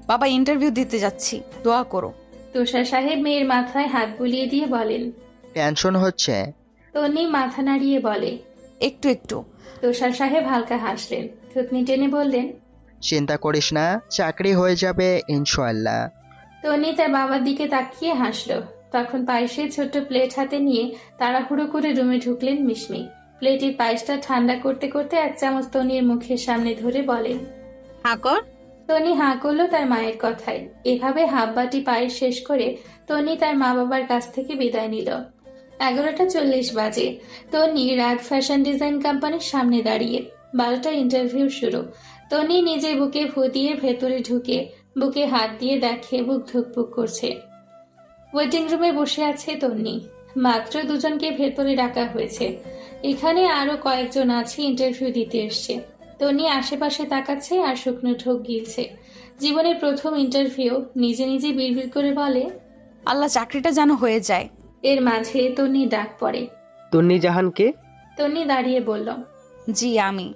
বাবা ইন্টারভিউ দিতে যাচ্ছি, দোয়া করো। তুষার সাহেব মেয়ের মাথায় হাত বুলিয়ে দিয়ে বলেন। টেনশন হচ্ছে? তন্নি মাথা নাড়িয়ে বলে, একটু একটু। তুষার সাহেব হালকা হাসলেন, থুতনি টেনে বললেন, চিন্তা করিস না, চাকরি হয়ে যাবে ইনশাআল্লাহ। তন্নি তার বাবার দিকে তাকিয়ে হাসল। তখন পায়েসের ছোট্ট প্লেট হাতে নিয়ে তাড়াহুড়ো করে রুমে ঢুকলেন মিশমি। প্লেটের পায়েসটা ঠান্ডা করতে করতে এক চামচ তনির মুখের সামনে ধরে বলেন, হাকর। তনি হাঁ করলো তার মায়ের কথায়। এভাবে হাফ বাটি পায়েস শেষ করে তনি তার মা বাবার কাছ থেকে বিদায় নিল। 11:40 বাজে। তনি রাগ ফ্যাশন ডিজাইন কোম্পানির সামনে দাঁড়িয়ে। 12টা ইন্টারভিউ শুরু। তনি নিজে বুকে ফু দিয়ে ভেতরে ঢুকে বুকে হাত দিয়ে দেখে বুক ধুকপুক করছে। ওয়েটিং রুমে বসে আছে তন্নি। মাত্র দুজনকে ভেতরে ডাকা হয়েছে। এখানে আরো কয়েকজন আছে ইন্টারভিউ দিতে এসছে। তনি আশেপাশে তাকাচ্ছে আর শুকনো ঢোক গিলছে। জীবনের প্রথম ইন্টারভিউ। নিজে নিজে বিড়বিড় করে বলে, আল্লাহ চাকরিটা যেন হয়ে যায়। এর মাঝে তন্নি ডাক পড়ে। তন্নি জাহানকে? তন্নি দাঁড়িয়ে বলল, জি আমি।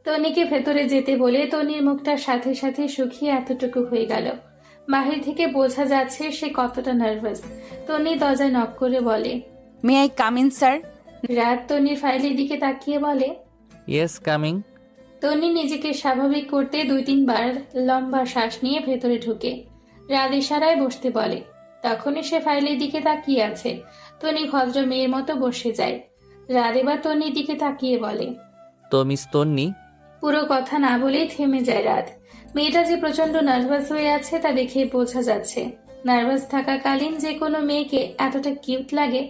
তনিকে ভেতরে যেতে বলে তনির মুখটার সাথে সাথে শুকিয়ে এতটুকু হয়ে গেল। বাহির থেকে বোঝা যাচ্ছে সে কতটা নার্ভাস। তনি দরজায় নক করে বলে, may I come in sir? রাত তনির ফাইলের দিকে তাকিয়ে বলে। Yes coming. তনি নিজেকে স্বাভাবিক করতে 2-3 বার লম্বা শ্বাস নিয়ে ভেতরে ঢুকে রাত ইশারায় বসতে বলে। তখনই সে ফাইলের দিকে তাকিয়ে আছে। তনি ভদ্র মেয়ের মতো বসে যায়। রাত এবার তনির দিকে তাকিয়ে বলে। তো মিস তন্নি? পুরো কথা না বলেই থেমে যায় রাত। মেয়েটা যে প্রচন্ড নার্ভাস হয়ে আছে তা দেখে বোঝা যাচ্ছে। নার্ভাস থাকাকালীন যে কোনো মেয়েকে এতটা কিউট লাগে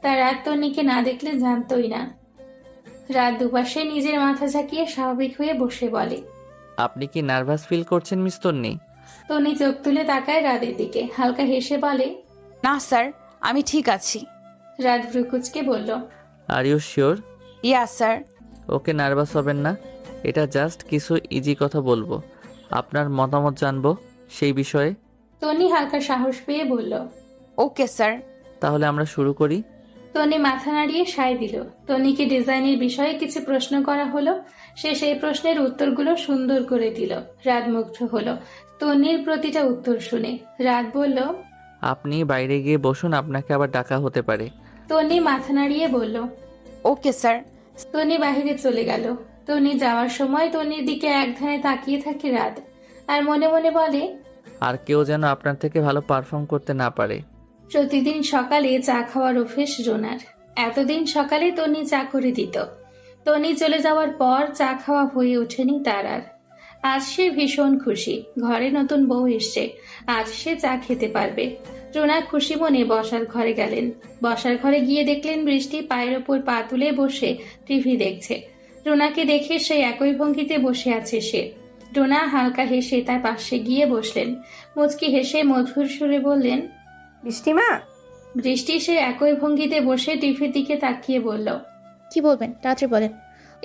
তা রাত তন্নিকে না দেখলে জানতোই না। রাত দুপাশে নিজের মাথা ঝাঁকিয়ে স্বাভাবিক হয়ে বসে বলে, আপনি কি নার্ভাস ফিল করছেন মিস তন্নি? তনি চোখ তুলে তাকায় রাতের দিকে, হালকা হেসে বলে, না স্যার, আমি ঠিক আছি। রাত ভ্রুকুচকে বলল, are you sure? Yeah sir. Okay, nervous হবেন না। এটা জাস্ট কিছু ইজি কথা বলবো, আপনার মতামত জানবো সেই বিষয়ে। তনি হালকা সাহস পেয়ে বলল, ওকে স্যার। তাহলে আমরা শুরু করি। তনি মাথা নাড়িয়ে সায় দিল। তনিকে ডিজাইনের বিষয়ে কিছু প্রশ্ন করা হলো। সে সেই প্রশ্নের উত্তরগুলো সুন্দর করে দিল। রাত মুগ্ধ হলো তনির প্রতিটা উত্তর শুনে। রাত বলল, আপনি বাইরে গিয়ে বসুন, আপনাকে আবার ডাকা হতে পারে। তনি মাথা নাড়িয়ে বলল, ওকে স্যার। তনি বাহিরে চলে গেল। তনি যাওয়ার সময় তনির দিকে এক ধ্যানে তাকিয়ে থাকে রাত, আর মনে মনে বলে, আর কেউ যেন আপনার থেকে ভালো পারফর্ম করতে না পারে। প্রতিদিন সকালে চা খাওয়ার অভ্যেস রোনার। এতদিন সকালে তনি চা করে দিত। তনি চলে যাওয়ার পর চা খাওয়া হয়ে ওঠেনি তার আর। আজ সে ভীষণ খুশি, ঘরে নতুন বউ এসছে, আজ সে চা খেতে পারবে। রোনা খুশি মনে বসার ঘরে গেলেন। বসার ঘরে গিয়ে দেখলেন বৃষ্টি পায়ের ওপর পা তুলে বসে টিভি দেখছে। রোনাকে দেখে সেই একই ভঙ্গিতে বসে আছে সে। রোনা হালকা হেসে তার পাশে গিয়ে বসলেন। মুচকি হেসে মধুর সুরে বললেন, বৃষ্টিমা। বৃষ্টি সে একই ভঙ্গিতে বসে টিভির দিকে তাকিয়ে বলল, কি বলবেন তাড়াতাড়ি বলেন।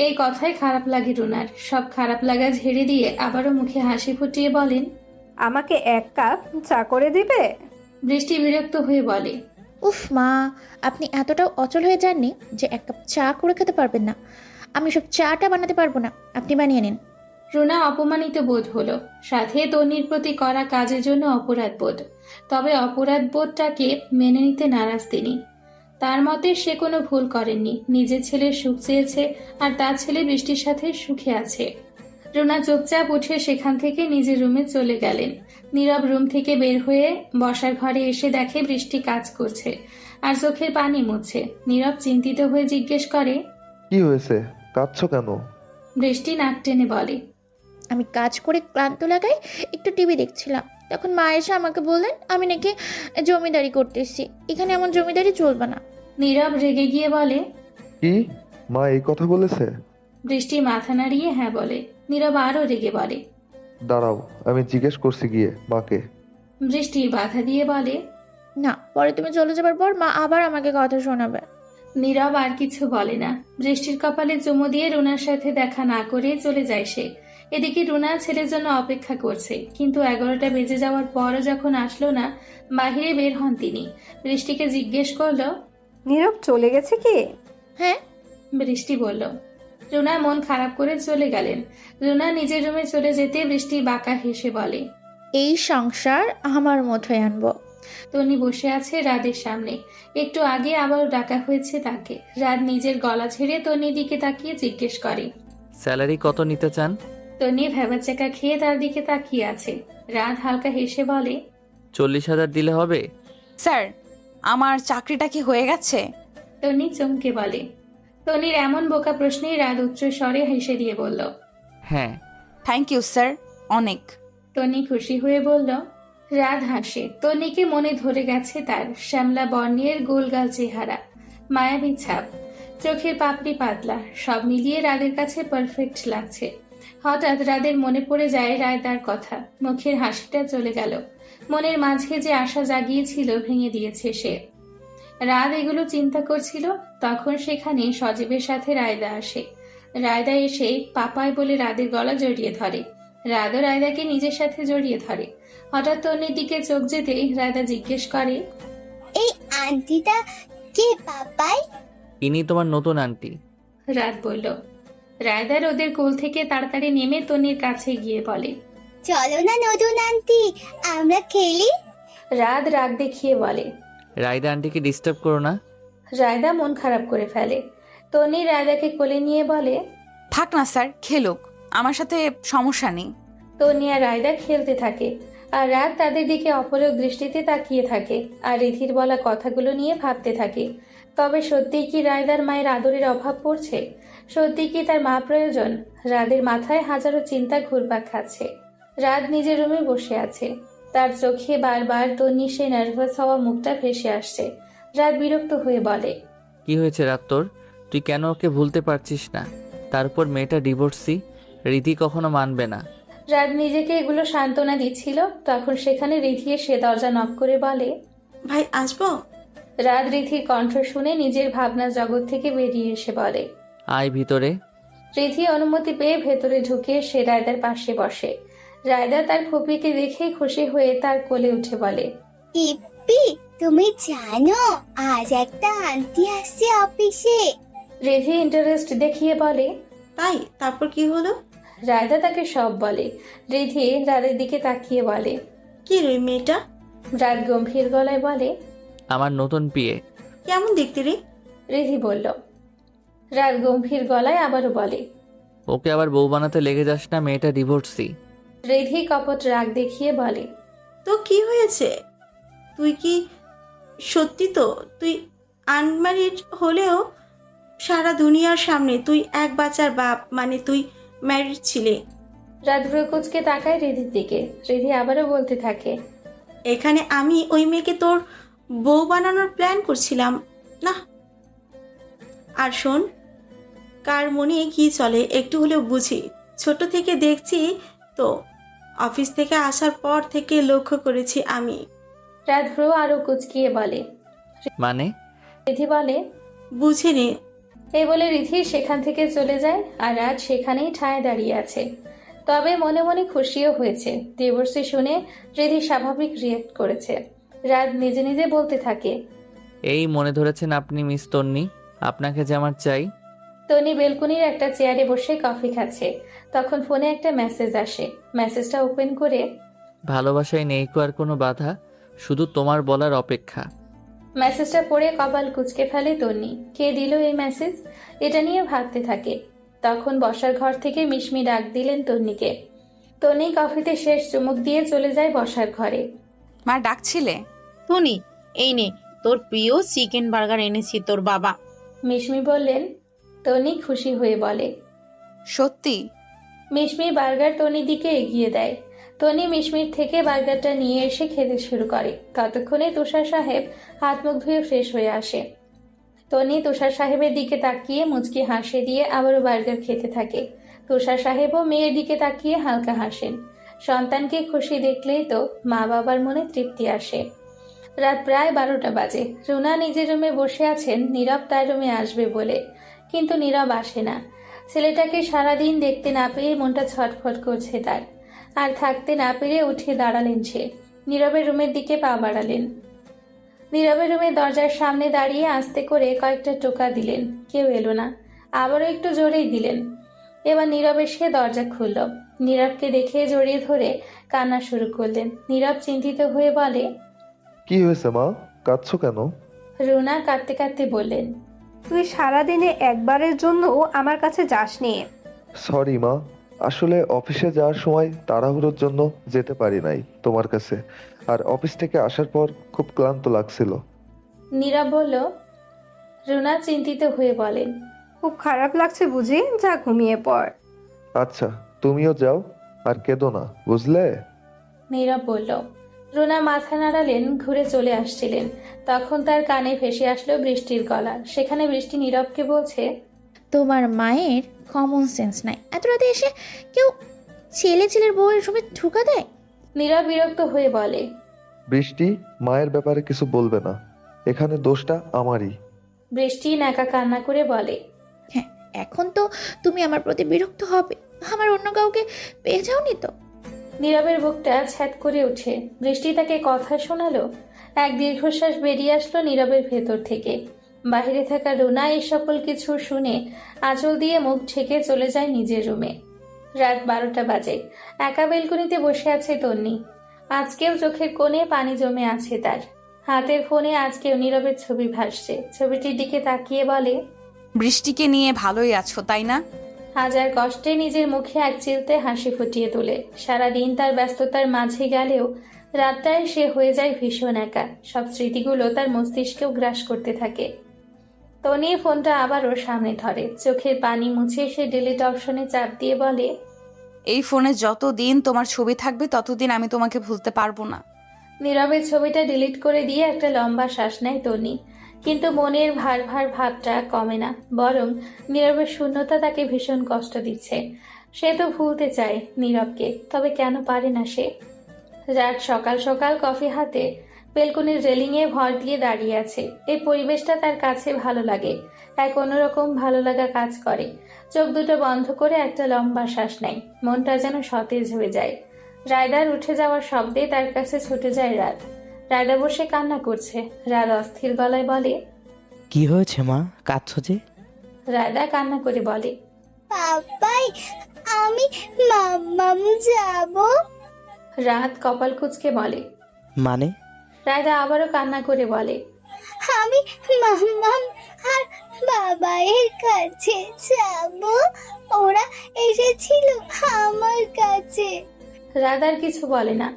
এই কথায় খারাপ লাগে রুনার। সব খারাপ লাগা ঝেড়ে দিয়ে আবারও মুখে হাসি ফুটিয়ে বলেন, আমাকে 1 কাপ চা করে দিবে? বৃষ্টি বিরক্ত হয়ে বলে, উফ মা, আপনি এতটাও অচল হয়ে যাননি যে 1 কাপ চা করে খেতে পারবেন না? আমি সব চাটা বানাতে পারবো না, আপনি বানিয়ে নিন। রুনা অপমানিত বোধ হলো, সাথে তনির প্রতি করা কাজের জন্য অপরাধ বোধ। তবে অপরাধ বোধটাকে মেনে নিতে নারাজ তিনি। তার মতে সে কোনো ভুল করেননি, নিজের ছেলের সুখ চেয়েছে আর তার ছেলে বৃষ্টির সাথে সুখে আছে। রুনা চুপচাপ উঠে সেখান থেকে নিজের রুমে চলে গেলেন। নীরব রুম থেকে বের হয়ে বসার ঘরে এসে দেখে বৃষ্টি কাজ করছে আর চোখের পানি মুছছে। নীরব চিন্তিত হয়ে জিজ্ঞেস করে, কি হয়েছে, কাঁদছো কেন? বৃষ্টি নাক টেনে বলে, আমি কাজ করে ক্লান্ত লাগাই একটু টিভি দেখছিলাম, তখন মা এসে আমাকে বললেন আমি নাকি জমিদারি করতেছি, এখানে এমন জমিদারি চলবে না। নীরব রেগে গিয়ে বলে, কি, মা এই কথা বলেছে? বৃষ্টি মাথা নাড়িয়ে হ্যাঁ বলে। নীরব আরো রেগে বলে, দাঁড়াও, আমি জিজ্ঞেস করছি গিয়ে মাকে। বৃষ্টি বাধা দিয়ে বলে, না, পরে তুমি চলে যাবার পর মা আবার আমাকে কথা শোনাবে। নীরব আর কিছু বলে না। বৃষ্টির কপালে চুমু দিয়ে রুনার সাথে দেখা না করে চলে যায় সে। এদিকে রুনা ছেলের জন্য অপেক্ষা করছে, কিন্তু 11টা বেজে যাওয়ার পরও যখন আসলো না, বাহিরে বের হন তিনি। বৃষ্টিকে জিজ্ঞেস করলো, নীরব চলে গেছে কি? হ্যাঁ। বৃষ্টি বলল, রুনা মন খারাপ করে চলে গেলেন। রুনা নিজের রুমে চলে যেতে বৃষ্টি বাঁকা হেসে বলে, এই সংসার আমার মতোই আনবো। তনি বসে আছে রাদের সামনে। একটু আগে আবারও ডাকা হয়েছে তাকে। রাত নিজের গলা ছেড়ে তনির দিকে তাকিয়ে জিজ্ঞেস করে। স্যালারি কত নিতে চান? তনি ভেবাচাকা খেয়ে তার দিকে তাকিয়ে আছে। রাত হালকা হেসে বলে, 40,000 দিলে হবে? স্যার আমার চাকরিটা কি হয়ে গেছে? তনি চমকে বলে। তনির এমন বোকা প্রশ্নে রাত উচ্চ স্বরে হেসে দিয়ে বলল, হ্যাঁ। থ্যাংক ইউ স্যার, অনেক। তনি খুশি হয়ে বলল। রাত হাসে। তনিকে মনে ধরে গেছে তার শ্যামলা বর্ণের গোলগাল চেহারা, মায়াবী ছাপ, চোখের পাপড়ি পাতলা, সব মিলিয়ে রাদের কাছে পারফেক্ট লাগছে। হঠাৎ রাদের মনে পড়ে যায় রায়দার কথা। মুখের হাসিটা চলে গেল। মনের মাঝে যে আশা জাগিয়েছিল ভেঙে দিয়েছে সে। রাত এগুলো চিন্তা করছিল, তখন সেখানে সজীবের সাথে রায়দা আসে। রায়দা এসে পাপায় বলে রাদের গলা জড়িয়ে ধরে। রাদও রায়দাকে নিজের সাথে জড়িয়ে ধরে। হঠাৎ তন্নির দিকে চোখ যেতেই রায়দা জিজ্ঞেস করে, এই আন্টিটা কে পাপাই? ইনি তোমার নতুন আন্টি। রাত বলল। রায়দার ওদের কোল থেকে তাড়াতাড়ি নেমে তন্নির কাছে গিয়ে বলে, চলো না নতুন আন্টি, আমরা খেলি। রাত রাগ দেখিয়ে বলে। রায়দা আন্টিকে ডিস্টার্ব করো না। রায়দা মন খারাপ করে ফেলে। তন্নি রায়দাকে কোলে নিয়ে বলে, থাক না স্যার, খেলুক, আমার সাথে সমস্যা নেই। তন্নি আর রায়দা খেলতে থাকে আর রাত তাদের দিকে অপলক দৃষ্টিতে তাকিয়ে থাকে আর রিধির বলা কথাগুলো নিয়ে ভাবতে থাকে। তবে সত্যিই কি রায়দার মায়ের আদরের অভাব পড়ছে? সত্যি কি তার মা প্রয়োজন? রাদের মাথায় হাজারো চিন্তা ঘুরপাক খাচ্ছে। রাত নিজের রুমে বসে আছে। তার চোখে বারবার তন্নি সে নার্ভাস হওয়া মুখটা ভেসে আসছে। রাত বিরক্ত হয়ে বলে, কি হয়েছে রাত তোর? তুই কেন ওকে ভুলতে পারছিস না? তারপর মেয়েটা ডিভোর্সি, রিধি কখনো মানবে না। রাত নিজেকে এগুলো সান্ত্বনা দিচ্ছিল, তখন সেখানে রিধি এসে দরজা নক করে বলে, ভাই আসবো? রাত রিধির কণ্ঠ শুনে নিজের ভাবনা জগৎ থেকে বেরিয়ে এসে বলে, আয় ভিতরে। রিধি অনুমতি পেয়ে ভেতরে ঢুকে সে রায়দার পাশে বসে। রায়দা তার ফুপিকে দেখে খুশি হয়ে তার কোলে উঠে বলে, ইপ্পি, তুমি জানো আজ একটা আন্টি আসছে অফিসে? রিধি ইন্টারেস্ট দেখিয়ে বলে। তাই? তারপর কি হলো? রায়দা তাকে সব বলে। রিধি রাতের দিকে তাকিয়ে বলে, কি রে মেয়েটা? রাত গম্ভীর গলায় বলে, আমার নতুন পিয়ে। কেমন দেখতে রে? রিধি বলল। রাত গম্ভীর গলায় আবারও বলে, ওকে আবার বউ বানাতে লেগে যাস না, মেয়েটা ডিভোর্সি। রিধি কপট রাগ দেখিয়ে বলে, তো কি হয়েছে? তুই কি সত্যি তো তুই আনম্যারিড হলেও সারা দুনিয়ার সামনে তুই এক বাচ্চার বাপ, মানে তুই ম্যারিড ছিলে। রাত ভ্রুকুচকে তাকায় রিধির দিকে। রিধি আবারও বলতে থাকে, এখানে আমি ওই মেয়েকে তোর বউ বানানোর প্ল্যান করছিলাম না। আর শোন, কার মনে কি চলে একটু হলেও বুঝি। ছোট থেকে দেখছি তো, অফিস থেকে আসার পর থেকে লক্ষ্য করেছি আমি। রাত ভ্রু আরো কুচকিয়ে বলে। মানে? রিধি বলে, বুঝিনি। এই বলে রিধি সেখান থেকে চলে যায় আর রাত সেখানেই ঠায় দাঁড়িয়ে আছে। তবে মনে মনে খুশিও হয়েছে। ডিভোর্সি শুনে রিধি স্বাভাবিক রিয়েক্ট করেছে। রাত নিজে নিজে বলতে থাকে, এই মনে ধরেছেন আপনি মিস তন্নি, আপনাকে যে আমার চাই। তনি বেলকুনির একটা চেয়ারে বসে কফি খাচ্ছে। তখন ফোনে একটা মেসেজ আসে। মেসেজটা ওপেন করে, ভালোবাসায় নেই কো আর কোনো বাধা, শুধু তোমার বলার অপেক্ষা। মেসেজটা পড়ে কপাল কুঁচকে ফেলে তন্নি। কে দিল এই মেসেজ? এটা নিয়ে ভাবতে থাকে। তখন বসার ঘর থেকে মিশমি ডাক দিলেন তন্নিকে। তন্নি কফিতে শেষ চুমুক দিয়ে চলে যায় বসার ঘরে। মা ডাকছিলে? টনি, এই নে তোর প্রিয় চিকেন বার্গার এনেছি তোর বাবা। মিশমি বললেন। তন্নি খুশি হয়ে বলে, সত্যি? মিশমি বার্গার তনির দিকে এগিয়ে দেয়। তনি মিশমির থেকে বার্গারটা নিয়ে এসে খেতে শুরু করে। ততক্ষণে তুষার সাহেব হাত মুখ ধুয়ে ফ্রেশ হয়ে আসে। তনি তুষার সাহেবের দিকে তাকিয়ে মুচকি হাসি দিয়ে আবারও বার্গার খেতে থাকে। তুষার সাহেবও মেয়ের দিকে তাকিয়ে হালকা হাসেন। সন্তানকে খুশি দেখলেই তো মা বাবার মনে তৃপ্তি আসে। রাত প্রায় 12টা বাজে। রুনা নিজের রুমে বসে আছেন নীরব তার রুমে আসবে বলে, কিন্তু নীরব আসে না। ছেলেটাকে সারাদিন দেখতে না পেয়ে মনটা ছটফট করছে তার। আর থাকতে না পেরে উঠে দাঁড়ালেন সে। নীরবের রুমের দিকে পা বাড়ালেন। নীরবের রুমের দরজার সামনে দাঁড়িয়ে আস্তে করে কয়েকটা টোকা দিলেন। কেউ এলো না। আবারও একটু জোরেই দিলেন। এবার নীরব এসে দরজা খুলল। নীরবকে দেখে জড়িয়ে ধরে কান্না শুরু করলেন। নীরব চিন্তিত হয়ে বলে, কি হয়েছে মা, কাঁদছো কেন? রুনা কাঁদতে কাঁদতে বললেন, তুই সারাদিনে একবারের জন্য আমার কাছে যাসনি। সরি মা, আসলে অফিসে যাওয়ার সময় তাড়াহুড়োর জন্য যেতে পারি নাই তোমার কাছে। আর অফিস থেকে আসার পর খুব ক্লান্ত লাগছিল। নীরব বলল। রুনা চিন্তিত হয়ে বলেন, খুব খারাপ লাগছে বুঝি? যা ঘুমিয়ে পড়। আচ্ছা, তুমিও যাও, আর কেঁদো না, বুঝলে? নীরব বলল। রুনা মাথা নাড়ালেন, ঘুরে চলে আসছিলেন। তখন তার কানে ভেসে আসলো বৃষ্টির গলা। সেখানে বৃষ্টি নীরবকে বলছে, তোমার মায়ের কমন সেন্স নাই, এত রাতে এসে কেউ ছেলের বউয়ের রুমে ঢুকা দেয়? নীরব বিরক্ত হয়ে বলে। বৃষ্টি, মায়ের ব্যাপারে কিছু বলবে না, এখানে দোষটা আমারই। বৃষ্টি নাকা কান্না করে বলে, হ্যাঁ, এখন তো তুমি আমার প্রতি বিরক্ত হবে। আমার অন্য কাউকে পেয়ে যাওনি তো? নীরবের বুকটা ছ্যাদ করে ওঠে। বৃষ্টি তাকে কথা শোনালো। এক দীর্ঘশ্বাস বেরিয়ে আসলো নীরবের ভেতর থেকে। বাইরে থাকা রুনা এই সকল কিছু শুনে আঁচল দিয়ে মুখ ঢেকে চলে যায় নিজের রুমে। রাত 12টা বাজে। একা বেলকনিতে বসে আছে তন্নি। আজকেও চোখের কোণে পানি জমে আছে তার। হাতের ফোনে আজকেও নীরবের ছবি ভাসছে। ছবিটির দিকে তাকিয়ে বলে, বৃষ্টিকে নিয়ে ভালোই আছো তাই না? হাজার কষ্টে নিজের মুখে এক চিলতে হাসি ফুটিয়ে তোলে। সারাদিন তার ব্যস্ততার মাঝে গেলেও রাতটায় সে হয়ে যায় ভীষণ একা। সব স্মৃতিগুলো তার মস্তিষ্কেও গ্রাস করতে থাকে। তনি ফোনটা আবারও সামনে ধরে। চোখের পানি মুছে সে ডিলিট অপশনে চাপ দিয়ে বলে, এই ফোনে যতদিন তোমার ছবি থাকবে ততদিন আমি তোমাকে ভুলতে পারবো না। নীরবের ছবিটা ডিলিট করে দিয়ে একটা লম্বা শ্বাস নেয় তনি। কিন্তু মনের ভার ভার ভাবটা কমে না, বরং নীরবের শূন্যতা তাকে ভীষণ কষ্ট দিচ্ছে। সে তো ভুলতে চায় নীরবকে, তবে কেন পারে না সে? রাত সকাল সকাল কফি হাতে বেলকনির রেলিংয়ে ভর দিয়ে দাঁড়িয়ে আছে। এই পরিবেশটা তার কাছে ভালো লাগে। এক অন্যরকম ভালো লাগা কাজ করে। চোখ দুটো বন্ধ করে একটা লম্বা শ্বাস নেয়। মনটা যেন সতেজ হয়ে যায়। রায়দার উঠে যাওয়ার শব্দে তার কাছে ছুটে যায় রাত। রায়দা বসে কান্না করছে। রাত অস্থির গলায় বলে, কি হয়েছে মা, কাঁদছো যে? রায়দা কান্না করে বলে, পাপাই, আমি মাম্মাম যাব। রাত কপাল কুঁচকে বলে। মানে? রায়দা আবারও কান্না করে বলে, আমি মাম্মাম আর বাবাইয়ের কাছে যাব। ওরা এসেছিল আমার কাছে। রায়দার কিছু বলে না।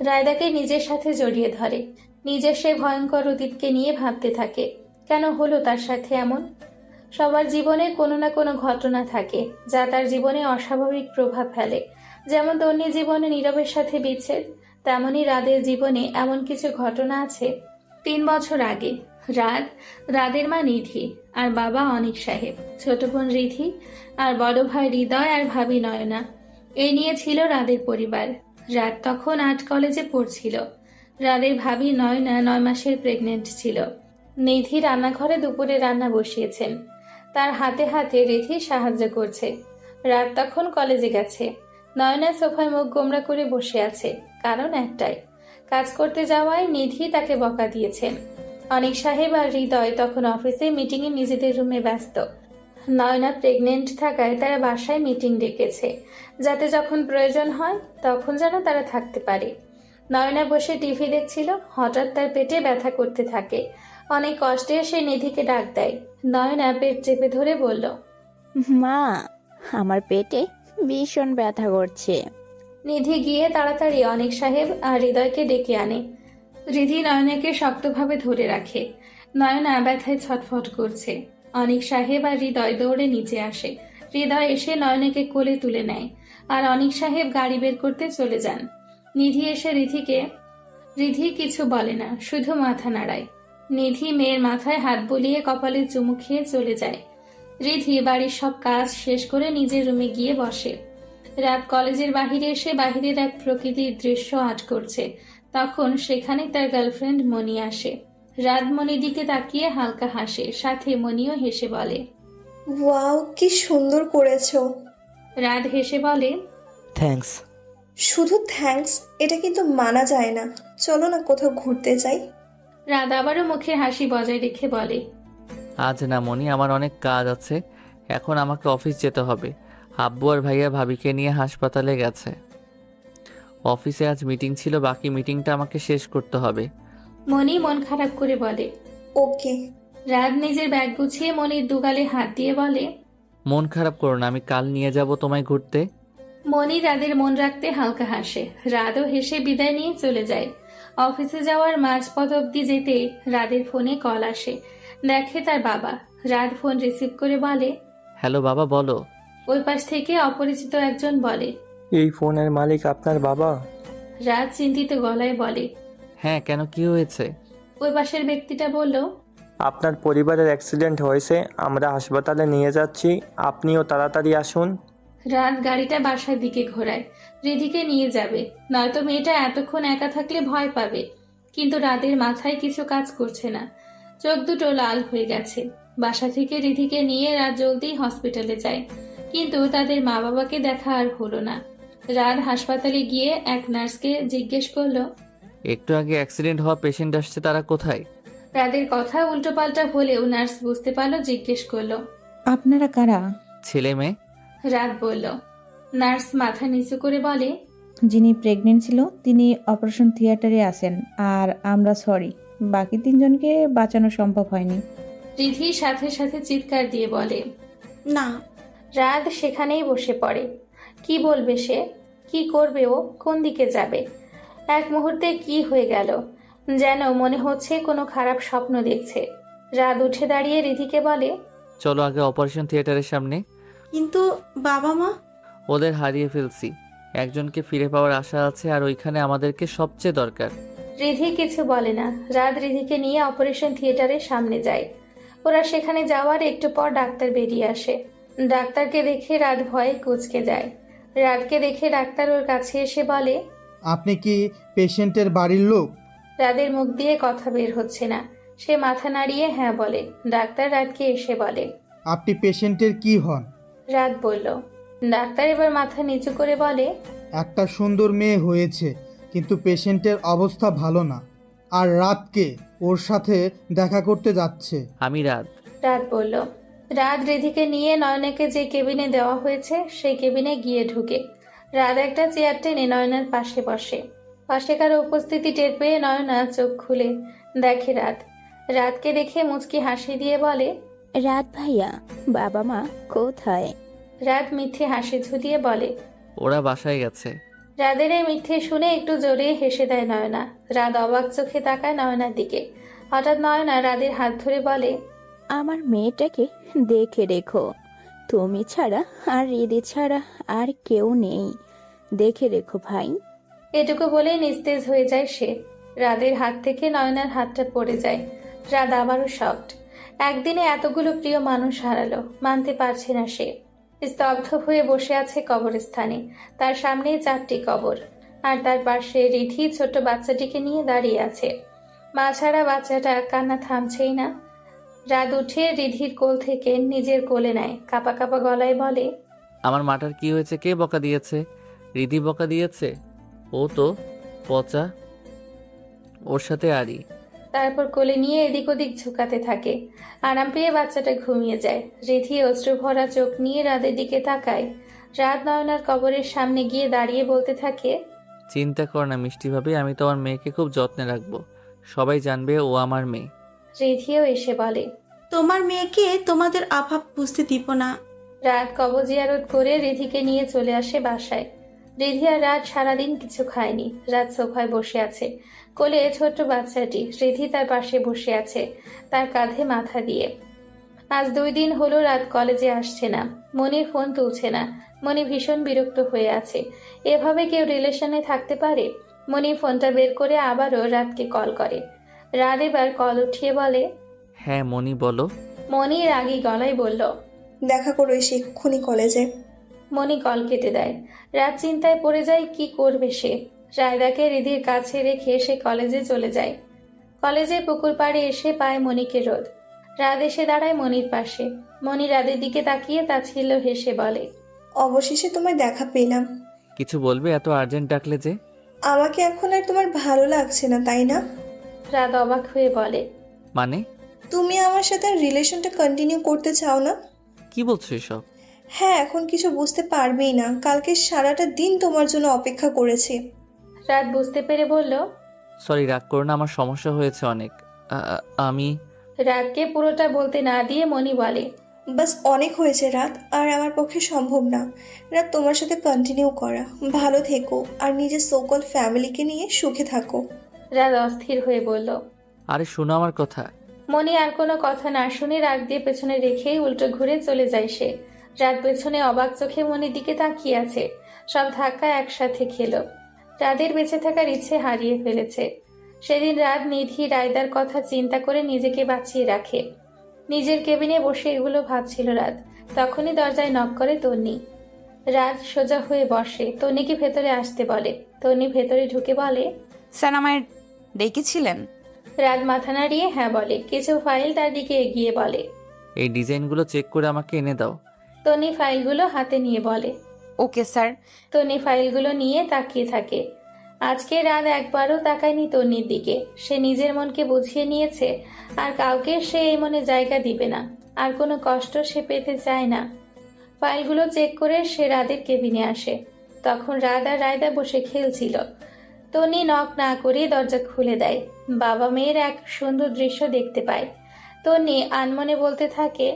রায়দাকে নিজের সাথে জড়িয়ে ধরে। নিজের সে ভয়ঙ্কর অতীতকে নিয়ে ভাবতে থাকে, কেন হলো তার সাথে এমন? সবার জীবনে কোনো না কোনো ঘটনা থাকে যা তার জীবনে অস্বাভাবিক প্রভাব ফেলে। যেমন তন্নির জীবনে নীরবের সাথে বিচ্ছেদ, তেমনই রাদের জীবনে এমন কিছু ঘটনা আছে। 3 বছর আগে রাদের মা নিধি আর বাবা অনিক সাহেব, ছোট বোন রিধি আর বড় ভাই হৃদয় আর ভাবি নয়না, এই নিয়ে ছিল রাদের পরিবার। রাত তখন 8 কলেজে পড়ছিল। রাদের ভাবি নয়না 9 মাসের প্রেগনেন্ট ছিল। নিধি রান্নাঘরে দুপুরে রান্না বসিয়েছেন। তার হাতে হাতে রিধি সাহায্য করছে। রাত তখন কলেজে গেছে। নয়না সোফায় মুখ গোমড়া করে বসে আছে, কারণ একটাই, কাজ করতে যাওয়ায় নিধি তাকে বকা দিয়েছেন। অনিক সাহেব আর হৃদয় তখন অফিসে মিটিংয়ে নিজেদের রুমে ব্যস্ত। নয়না প্রেগনেন্ট থাকায় তারা বাসায় মিটিং ডেকেছে, যাতে যখন প্রয়োজন হয় তখন যেন তারা থাকতে পারে। নয়না বসে টিভি দেখছিল। হঠাৎ তার পেটে ব্যথা করতে থাকে। অনেক কষ্টে সে নিধিকে ডাক দেয়। নয়না পেট চেপে ধরে বলল, মা, আমার পেটে ভীষণ ব্যথা করছে। নিধি গিয়ে তাড়াতাড়ি অনিক সাহেব আর হৃদয়কে ডেকে আনে। রিধি নয়নাকে শক্তভাবে ধরে রাখে। নয়না ব্যথায় ছটফট করছে। অনিক সাহেব আর হৃদয় দৌড়ে নিচে আসে। হৃদয় এসে নয়নাকে কোলে তুলে নেয়, আর অনিক সাহেব গাড়ি বের করতে চলে যান। নিধি এসে রিধি কিছু বলে না, শুধু মাথা নাড়ায়। নিধি মেয়ের মাথায় হাত বুলিয়ে কপালে চুমু খেয়ে চলে যায়। রিধি বাড়ির সব কাজ শেষ করে নিজের রুমে গিয়ে বসে। রাত কলেজের বাহিরে এসে বাহিরের এক প্রকৃতির দৃশ্য আট করছে। তখন সেখানে তার গার্লফ্রেন্ড মনি আসে। রাত মনির দিকে তাকিয়ে হালকা হাসে, সাথে মনিও হেসে বলে, ওয়াও, কি সুন্দর করেছো। রাত হেসে বলে, থ্যাঙ্কস। শুধু থ্যাঙ্কস এটা কিন্তু মানা যায় না, চলো না কোথাও ঘুরতে যাই। রাত আবারও মুখে হাসি বজায় রেখে বলে, আজ না মনি, আমার অনেক কাজ আছে, এখন আমাকে অফিস যেতে হবে। আব্বু আর ভাইয়া ভাবিকে নিয়ে হাসপাতালে গেছে। অফিসে আজ মিটিং ছিল, বাকি মিটিংটা আমাকে শেষ করতে হবে। মনি মন খারাপ করে বলে। ওকে। রাত নিজের ব্যাগ গুছিয়ে মনির দুগালে হাত দিয়ে বলে। মন খারাপ করো না, আমি কাল নিয়ে যাব তোমায় ঘুরতে। মনি রাদের মন রাখতে হালকা হাসে। রাতও হেসে বিদায় নিয়ে চলে যায়। অফিসে যাওয়ার মাঝপথ অব্দি যেতে রাদের ফোনে কল আসে। দেখে তার বাবা। রাত ফোন রিসিভ করে বলে। হ্যালো বাবা, বলো। ওই পাশ থেকে অপরিচিত একজন বলে। এই ফোনের মালিক আপনার বাবা? রাত চিন্তিত গলায় বলে। হ্যাঁ, কেন, কি হয়েছে? ওই পাশের ব্যক্তিটা বলল। আপনার পরিবারের অ্যাক্সিডেন্ট হয়েছে, আমরা হাসপাতালে নিয়ে যাচ্ছি, আপনিও তাড়াতাড়ি আসুন। রাত গাড়িটা বাসার দিকে ঘোরায়। রিধিকে নিয়ে যাবে, নয়তো মেয়েটা এতক্ষণ একা থাকলে ভয় পাবে। কিন্তু রাতের মাথায় কিছু কাজ করছে না। চোখ দুটো লাল হয়ে গেছে। বাসা থেকে রিধিকে নিয়ে রাত জলদি হসপিটালে যায়, কিন্তু তাদের মা বাবাকে দেখা আর হলো না। রাত হাসপাতালে গিয়ে এক নার্সকে জিজ্ঞেস করলো। একটু আগে অ্যাক্সিডেন্ট হওয়া পেশেন্ট আসছে, তারা কোথায়? রাতের কথা উল্টোপাল্টা হলেও নার্স বুঝতে পারলো, জিজ্ঞেস করলো। আপনারা কারা? ছেলে মেয়ে। রাত বলল। নার্স মাথা নিচু করে বলে। যিনি প্রেগনেন্ট ছিল তিনি অপারেশন থিয়েটারে আছেন, আর আমরা সরি, বাকি তিনজনকে বাঁচানো সম্ভব হয়নি। রিধি সাথে সাথে চিৎকার দিয়ে বলে। না। রাত সেখানেই বসে পড়ে। কি বলবে সে? কি করবে ও? কোন দিকে যাবে? এক মুহূর্তে কি হয়ে গেল যেন মনে হচ্ছে কোনো খারাপ স্বপ্ন দেখছে। রাত উঠে দাঁড়িয়ে রিধিকে বলে। চলো আগে অপারেশন থিয়েটারের সামনে। কিন্তু বাবা মা? ওদের হারিয়ে ফেলছি, একজনকে ফিরে পাওয়ার আশা আছে, আর ওইখানে আমাদেরকে সবচেয়ে দরকার। রিধি কিছু বলে না। রাত রিধিকে নিয়ে অপারেশন থিয়েটারের সামনে যায়। ওরা সেখানে যাওয়ার একটু পর ডাক্তার বেরিয়ে আসে। ডাক্তারকে দেখে রাত ভয়ে কুঁচকে যায়। রাতকে দেখে ডাক্তার ওর কাছে এসে বলে। আপনি কি পেশেন্টের বাড়ির লোক? রাতের মুখ দিয়ে কথা বের হচ্ছে না। সে মাথা নাড়িয়ে হ্যাঁ বলে। ডাক্তার রাতকে এসে বলে। আপনি পেশেন্টের কি হন? রাত বলল। ডাক্তার এবার মাথা নিচু করে বলে। একটা সুন্দর মেয়ে হয়েছে, কিন্তু পেশেন্টের অবস্থা ভালো না, আর রাতকে ওর সাথে দেখা করতে যাচ্ছে। আমি রাত। রাত বলল। রাত রিধিকে নিয়ে নয়নাকে যে কেবিনে দেওয়া হয়েছে সেই কেবিনে গিয়ে ঢুকে। রাত একটা চেয়ার টেনে নয়নার পাশে বসে। পাশে কারো উপস্থিতি টের পেয়ে নয়না চোখ খুলে দেখে রাত। রাতকে দেখে মুচকি হাসি দিয়ে বলে। রাত ভাইয়া, বাবা মা কোথায়? রাত মিথ্যে হাসি ঝুলিয়ে বলে। ওরা বাসায় গেছে। রাদের এই মিথ্যে শুনে একটু জোরে হেসে দেয় নয়না। রাত অবাক চোখে তাকায় নয়নার দিকে। হঠাৎ নয়না রাদের হাত ধরে বলে। আমার মেয়েটাকে দেখে রেখো, তুমি ছাড়া আর রিদি ছাড়া আর কেউ নেই, দেখে রেখো ভাই। এটুকু বলেই নিস্তেজ হয়ে যায় সে। রাদের হাত থেকে নয়নার হাতটা পড়ে যায়। রাত আবারও শকড। একদিনে এতগুলো প্রিয় মানুষ হারালো, মানতে পারছে না সে। স্তব্ধ হয়ে বসে আছে কবরস্থানে। তার সামনেই 4টি কবর, আর তার পাশে রিধি ছোট বাচ্চাটিকে নিয়ে দাঁড়িয়ে আছে। মা ছাড়া বাচ্চাটা কান্না থামছেই না। রাত উঠে রিধির কোল থেকে নিজের কোলে নেয়, কাঁপা কাঁপা গলায় বলে। আমার মাটার কি হয়েছে? কে বকা দিয়েছে? রিধি বকা দিয়েছে? ও তো পচা, ওর সাথে আরি। তারপর কোলে নিয়ে এদিক ওদিক ঝুঁকাতে থাকে। আরাম পেয়ে বাচ্চাটা ঘুমিয়ে যায়। রিধি অশ্রু ভরা চোখ নিয়ে রাতের দিকে তাকায়। রাত নয়নার কবরের সামনে গিয়ে দাঁড়িয়ে বলতে থাকে। চিন্তা কর না মিষ্টি ভাবি, আমি তোমার মেয়েকে খুব যত্নে রাখবো, সবাই জানবে ও আমার মেয়ে। রিধিও এসে বলে। তোমার মেয়েকে তোমাদের অভাব বুঝতে দিব না। রাত কবর জিয়ারত করে রিধিকে নিয়ে চলে আসে বাসায়। রিধি আর রাত সারাদিন কিছু খায়নি। রাত সোফায় বসে আছে, কোলে ছোট্ট বাচ্চাটি। রিধি তার পাশে বসে আছে, তার কাঁধে মাথা দিয়ে। আজ 2 দিন হলো রাত কলেজে আসছে না। মনির ফোন তুলছে না। মনি ভীষণ বিরক্ত হয়ে আছে। এভাবে কেউ রিলেশনে থাকতে পারে? মনি ফোনটা বের করে আবারও রাতকে কল করে। রাত এবার কল উঠিয়ে বলে। হ্যাঁ মনি, বলো। মনি রাগী গলায় বলল। দেখা করো এসে এক্ষুনি কলেজে। মনি কল কেটে দেয়। রাত চিন্তায় পড়ে যায় কি করবে সে। রায়দাকে রিধির কাছে রেখে সে কলেজে চলে যায়। কলেজে পুকুর পাড়ে এসে পায় মনিকে রোদ। রাত এসে দাঁড়ায় মনির পাশে। মনি রাদের দিকে তাকিয়ে তাচ্ছিল্য হেসে বলে। অবশেষে তোমায় দেখা পেলাম। কিছু বলবে? এত আর্জেন্ট ডাকলে যে? আমাকে এখন আর তোমার ভালো লাগছে না, তাই না? রাত অবাক হয়ে বলে। মানে? তুমি আমার সাথে রিলেশনটা কন্টিনিউ করতে চাও না? কি বলছো এসব? হ্যাঁ, এখন কিছু বুঝতে পারবেই না। কালকে সারাটা দিন তোমার জন্য অপেক্ষা করেছি। রাত বুঝতে পেরে বলল। সরি, রাগ করো না, আমার সমস্যা হয়েছে অনেক। আমি রাতকে পুরোটা বলতে না দিয়ে মনি বলে। বাস অনেক হয়েছে রাত, আর আমার পক্ষে সম্ভব না। রাত তোমার সাথে কন্টিনিউ করা। ভালো থেকো আর নিজের সোকল ফ্যামিলিকে নিয়ে সুখে থাকো। রাত অস্থির হয়ে বলল। আরে শোনো আমার কথা। মনি আর কোনো কথা না শুনে রাগ দিয়ে পেছনে রেখেই উল্টো ঘুরে চলে যায় সে। রাত পেছনে অবাক চোখে মনির দিকে তাকিয়ে আছে। সব ধাক্কা একসাথে খেলো। রাতের বেঁচে থাকার ইচ্ছে হারিয়ে ফেলেছে। সেদিন রাত নিধি রায়দার কথা চিন্তা করে নিজেকে বাঁচিয়ে রাখে। নিজের কেবিনে বসে এগুলো ভাবছিল রাত। তখনই দরজায় নক করে তন্নি। রাত সোজা হয়ে বসে, তন্নিকে ভেতরে আসতে বলে। তন্নি ভেতরে ঢুকে বলে, স্যার আমায় ডেকেছিলেন? রাত মাথা নাড়িয়ে হ্যাঁ বলে। কিছু ফাইল তার দিকে এগিয়ে বলে। এই ডিজাইনগুলো চেক করে আমাকে এনে দাও। তন্নি ফাইলগুলো হাতে নিয়ে বলে, ওকে স্যার। তন্নি ফাইলগুলো নিয়ে তাকিয়ে থাকে। আজকে রাত একবারও তাকায়নি তন্নির দিকে। সে নিজের মনকে বুঝিয়ে নিয়েছে আর কাউকে সে এই মনে জায়গা দিবে না। আর কোনো কষ্ট সে পেতে চায় না। ফাইলগুলো চেক করে সে রাতের কেবিনে আসে। তখন রাত আর রায়দা বসে খেলছিল। তন্নি নক না করে দরজা খুলে দেয়। বাবা মেয়ের এক সুন্দর দৃশ্য দেখতে পায়। তন্নি আনমনে বলতে থাকে,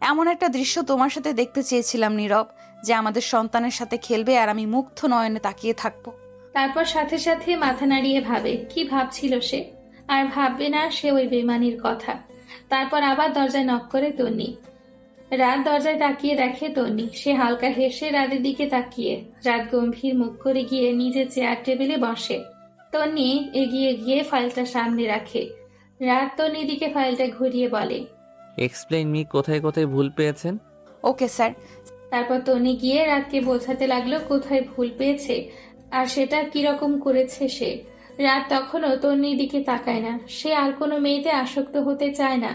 এমন একটা দৃশ্য তোমার সাথে দেখতে চেয়েছিলাম নীরব, যে আমাদের সন্তানের সাথে খেলবে আর আমি মুগ্ধ নয়নে তাকিয়ে থাকবো। তারপর সাথে সাথে মাথা নাড়িয়ে ভাবে কি ভাবছিল সে। আর ভাববে না সে ওই বেমানির কথা। তারপর আবার দরজায় নক করে তন্নি। রাত দরজায় তাকিয়ে দেখে তন্নি। সে হালকা হেসে রাতের দিকে তাকিয়ে রাত গম্ভীর মুখ করে গিয়ে নিজে চেয়ার টেবিলে বসে। তন্নি এগিয়ে গিয়ে ফাইলটা সামনে রাখে। রাত তন্নির দিকে ফাইলটা ঘুরিয়ে বলে, এক্সপ্লেইন মি, কোথায় কোথায় ভুল পেয়েছেন? Okay sir. তারপর তন্নি গিয়ে রাতকে বোঝাতে লাগলো কোথায় ভুল পেয়েছে আর সেটা কিরকম করেছে সে। রাত তখনও তন্নির দিকে তাকায় না। সে আর কোনো মেয়েতে আসক্ত হতে চায় না।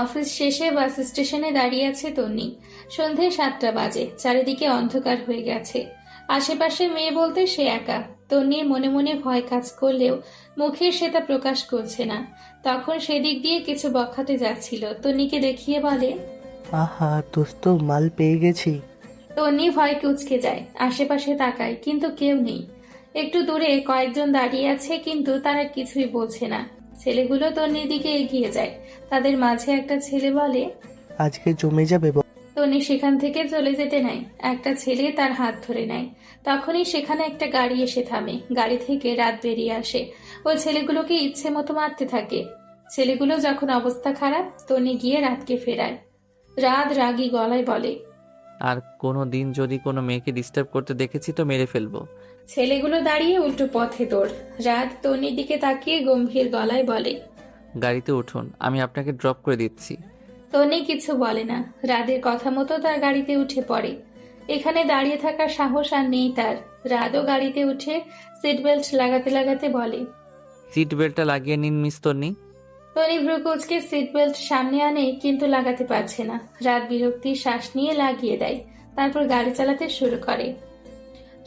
অফিস শেষে বাস স্টেশনে দাঁড়িয়ে আছে তন্নি। সন্ধে 7টা বাজে। চারিদিকে অন্ধকার হয়ে গেছে। আশেপাশে মেয়ে বলতে সে একা। তন্নির মনে মনে ভয় কাজ করলেও মুখে সে তা প্রকাশ করছে না। তখন সেদিক দিয়ে কিছু বখাতে যাচ্ছিল। তন্নিকে দেখিয়ে বলে, আহা দোস্ত, মাল পেয়ে গেছি। তন্নি ভয় কুঁচকে যায়। আশেপাশে তাকায় কিন্তু কেউ নেই। একটু দূরে কয়েকজন দাঁড়িয়ে আছে কিন্তু তারা কিছুই বলছে না। ছেলেগুলো তন্নির দিকে এগিয়ে যায়। তাদের মাঝে একটা ছেলে বলে, আজকে জমে যাবে। তন্নি সেখান থেকে চলে যেতে নেয়। একটা ছেলে তার হাত ধরে নেয়। তখনই সেখানে একটা গাড়ি এসে থামে। গাড়ি থেকে রাত বেরিয়ে আসে। ওই ছেলেগুলোকে ইচ্ছে মতো মারতে থাকে। ছেলেগুলো যখন অবস্থা খারাপ, তন্নি গিয়ে রাতকে ফেরায়। রাত রাগী গলায় বলে, আর কোনো দিন যদি কোনো মেয়েকে ডিস্টার্ব করতে দেখেছি তো মেরে ফেলবো। ছেলেগুলো দাঁড়িয়ে উল্টো পথে দৌড়। রাত তন্নির দিকে তাকিয়ে গম্ভীর গলায় বলে, গাড়িতে উঠুন, আমি আপনাকে ড্রপ করে দিচ্ছি। তন্নি কিছু বলে না। রাতের কথা মতো তার গাড়িতে উঠে পড়ে। এখানে দাঁড়িয়ে থাকার সাহস আর নেই তার। রাতও গাড়িতে উঠে সিট বেল্ট লাগাতে লাগাতে বলে, সিট বেল্টটা লাগিয়ে নিন মিস তন্নি। তন্নি ভ্রু কুঁচকে সিট বেল্ট সামনে আনে কিন্তু লাগাতে পারছে না। রাত বিরক্তির শ্বাস নিয়ে লাগিয়ে দেয়। তারপর গাড়ি চালাতে শুরু করে।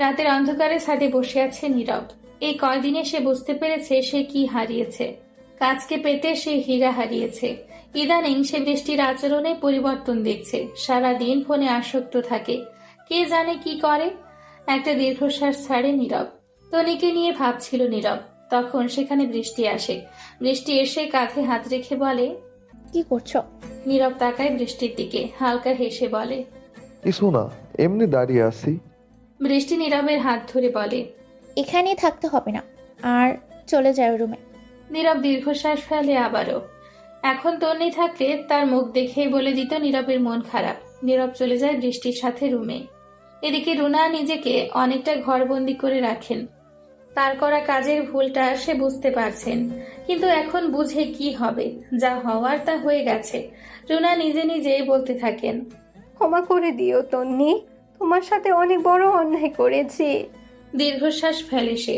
রাতের অন্ধকারে ছাদে বসে আছে নীরব। এই কয়দিনে সে বুঝতে পেরেছে সে কি হারিয়েছে। কাজকে পেতে সে হীরা হারিয়েছে। ইদানিং সে বৃষ্টির আচরণে পরিবর্তন দেখছে। সারাদিন ফোনে আসক্ত থাকে। কে জানে কি করে। একটা দীর্ঘশ্বাস ছাড়ে নীরব। তনিকে নিয়ে ভাবছিল নীরব। তখন সেখানে বৃষ্টি আসে। বৃষ্টি এসে কাঁধে হাত রেখে বলে, কি করছো? নীরব তাকায় বৃষ্টির দিকে। হালকা হেসে বলে, কিছু না, এমনি দাঁড়িয়ে আছি। বৃষ্টি নীরবের হাত ধরে বলে, এখানেই থাকতে হবে না, আর চলে যায় রুমে। নীরব দীর্ঘশ্বাস ফেলে আবারও। এখন তন্নি থাকলে তার মুখ দেখেই বলে দিত নীরবের মন খারাপ। নীরব চলে যায় বৃষ্টির সাথে রুমে। এদিকে রুনা নিজেকে অনেকটা ঘরবন্দি করে রাখেন। তার করা কাজের ভুলটা সে বুঝতে পারছেন, কিন্তু এখন বুঝে কি হবে। যা হওয়ার তা হয়ে গেছে। রুনা নিজে নিজে বলতে থাকেন, ক্ষমা করে দিও তন্নি, তোমার সাথে অনেক বড় অন্যায় করেছি। দীর্ঘশ্বাস ফেলে সে।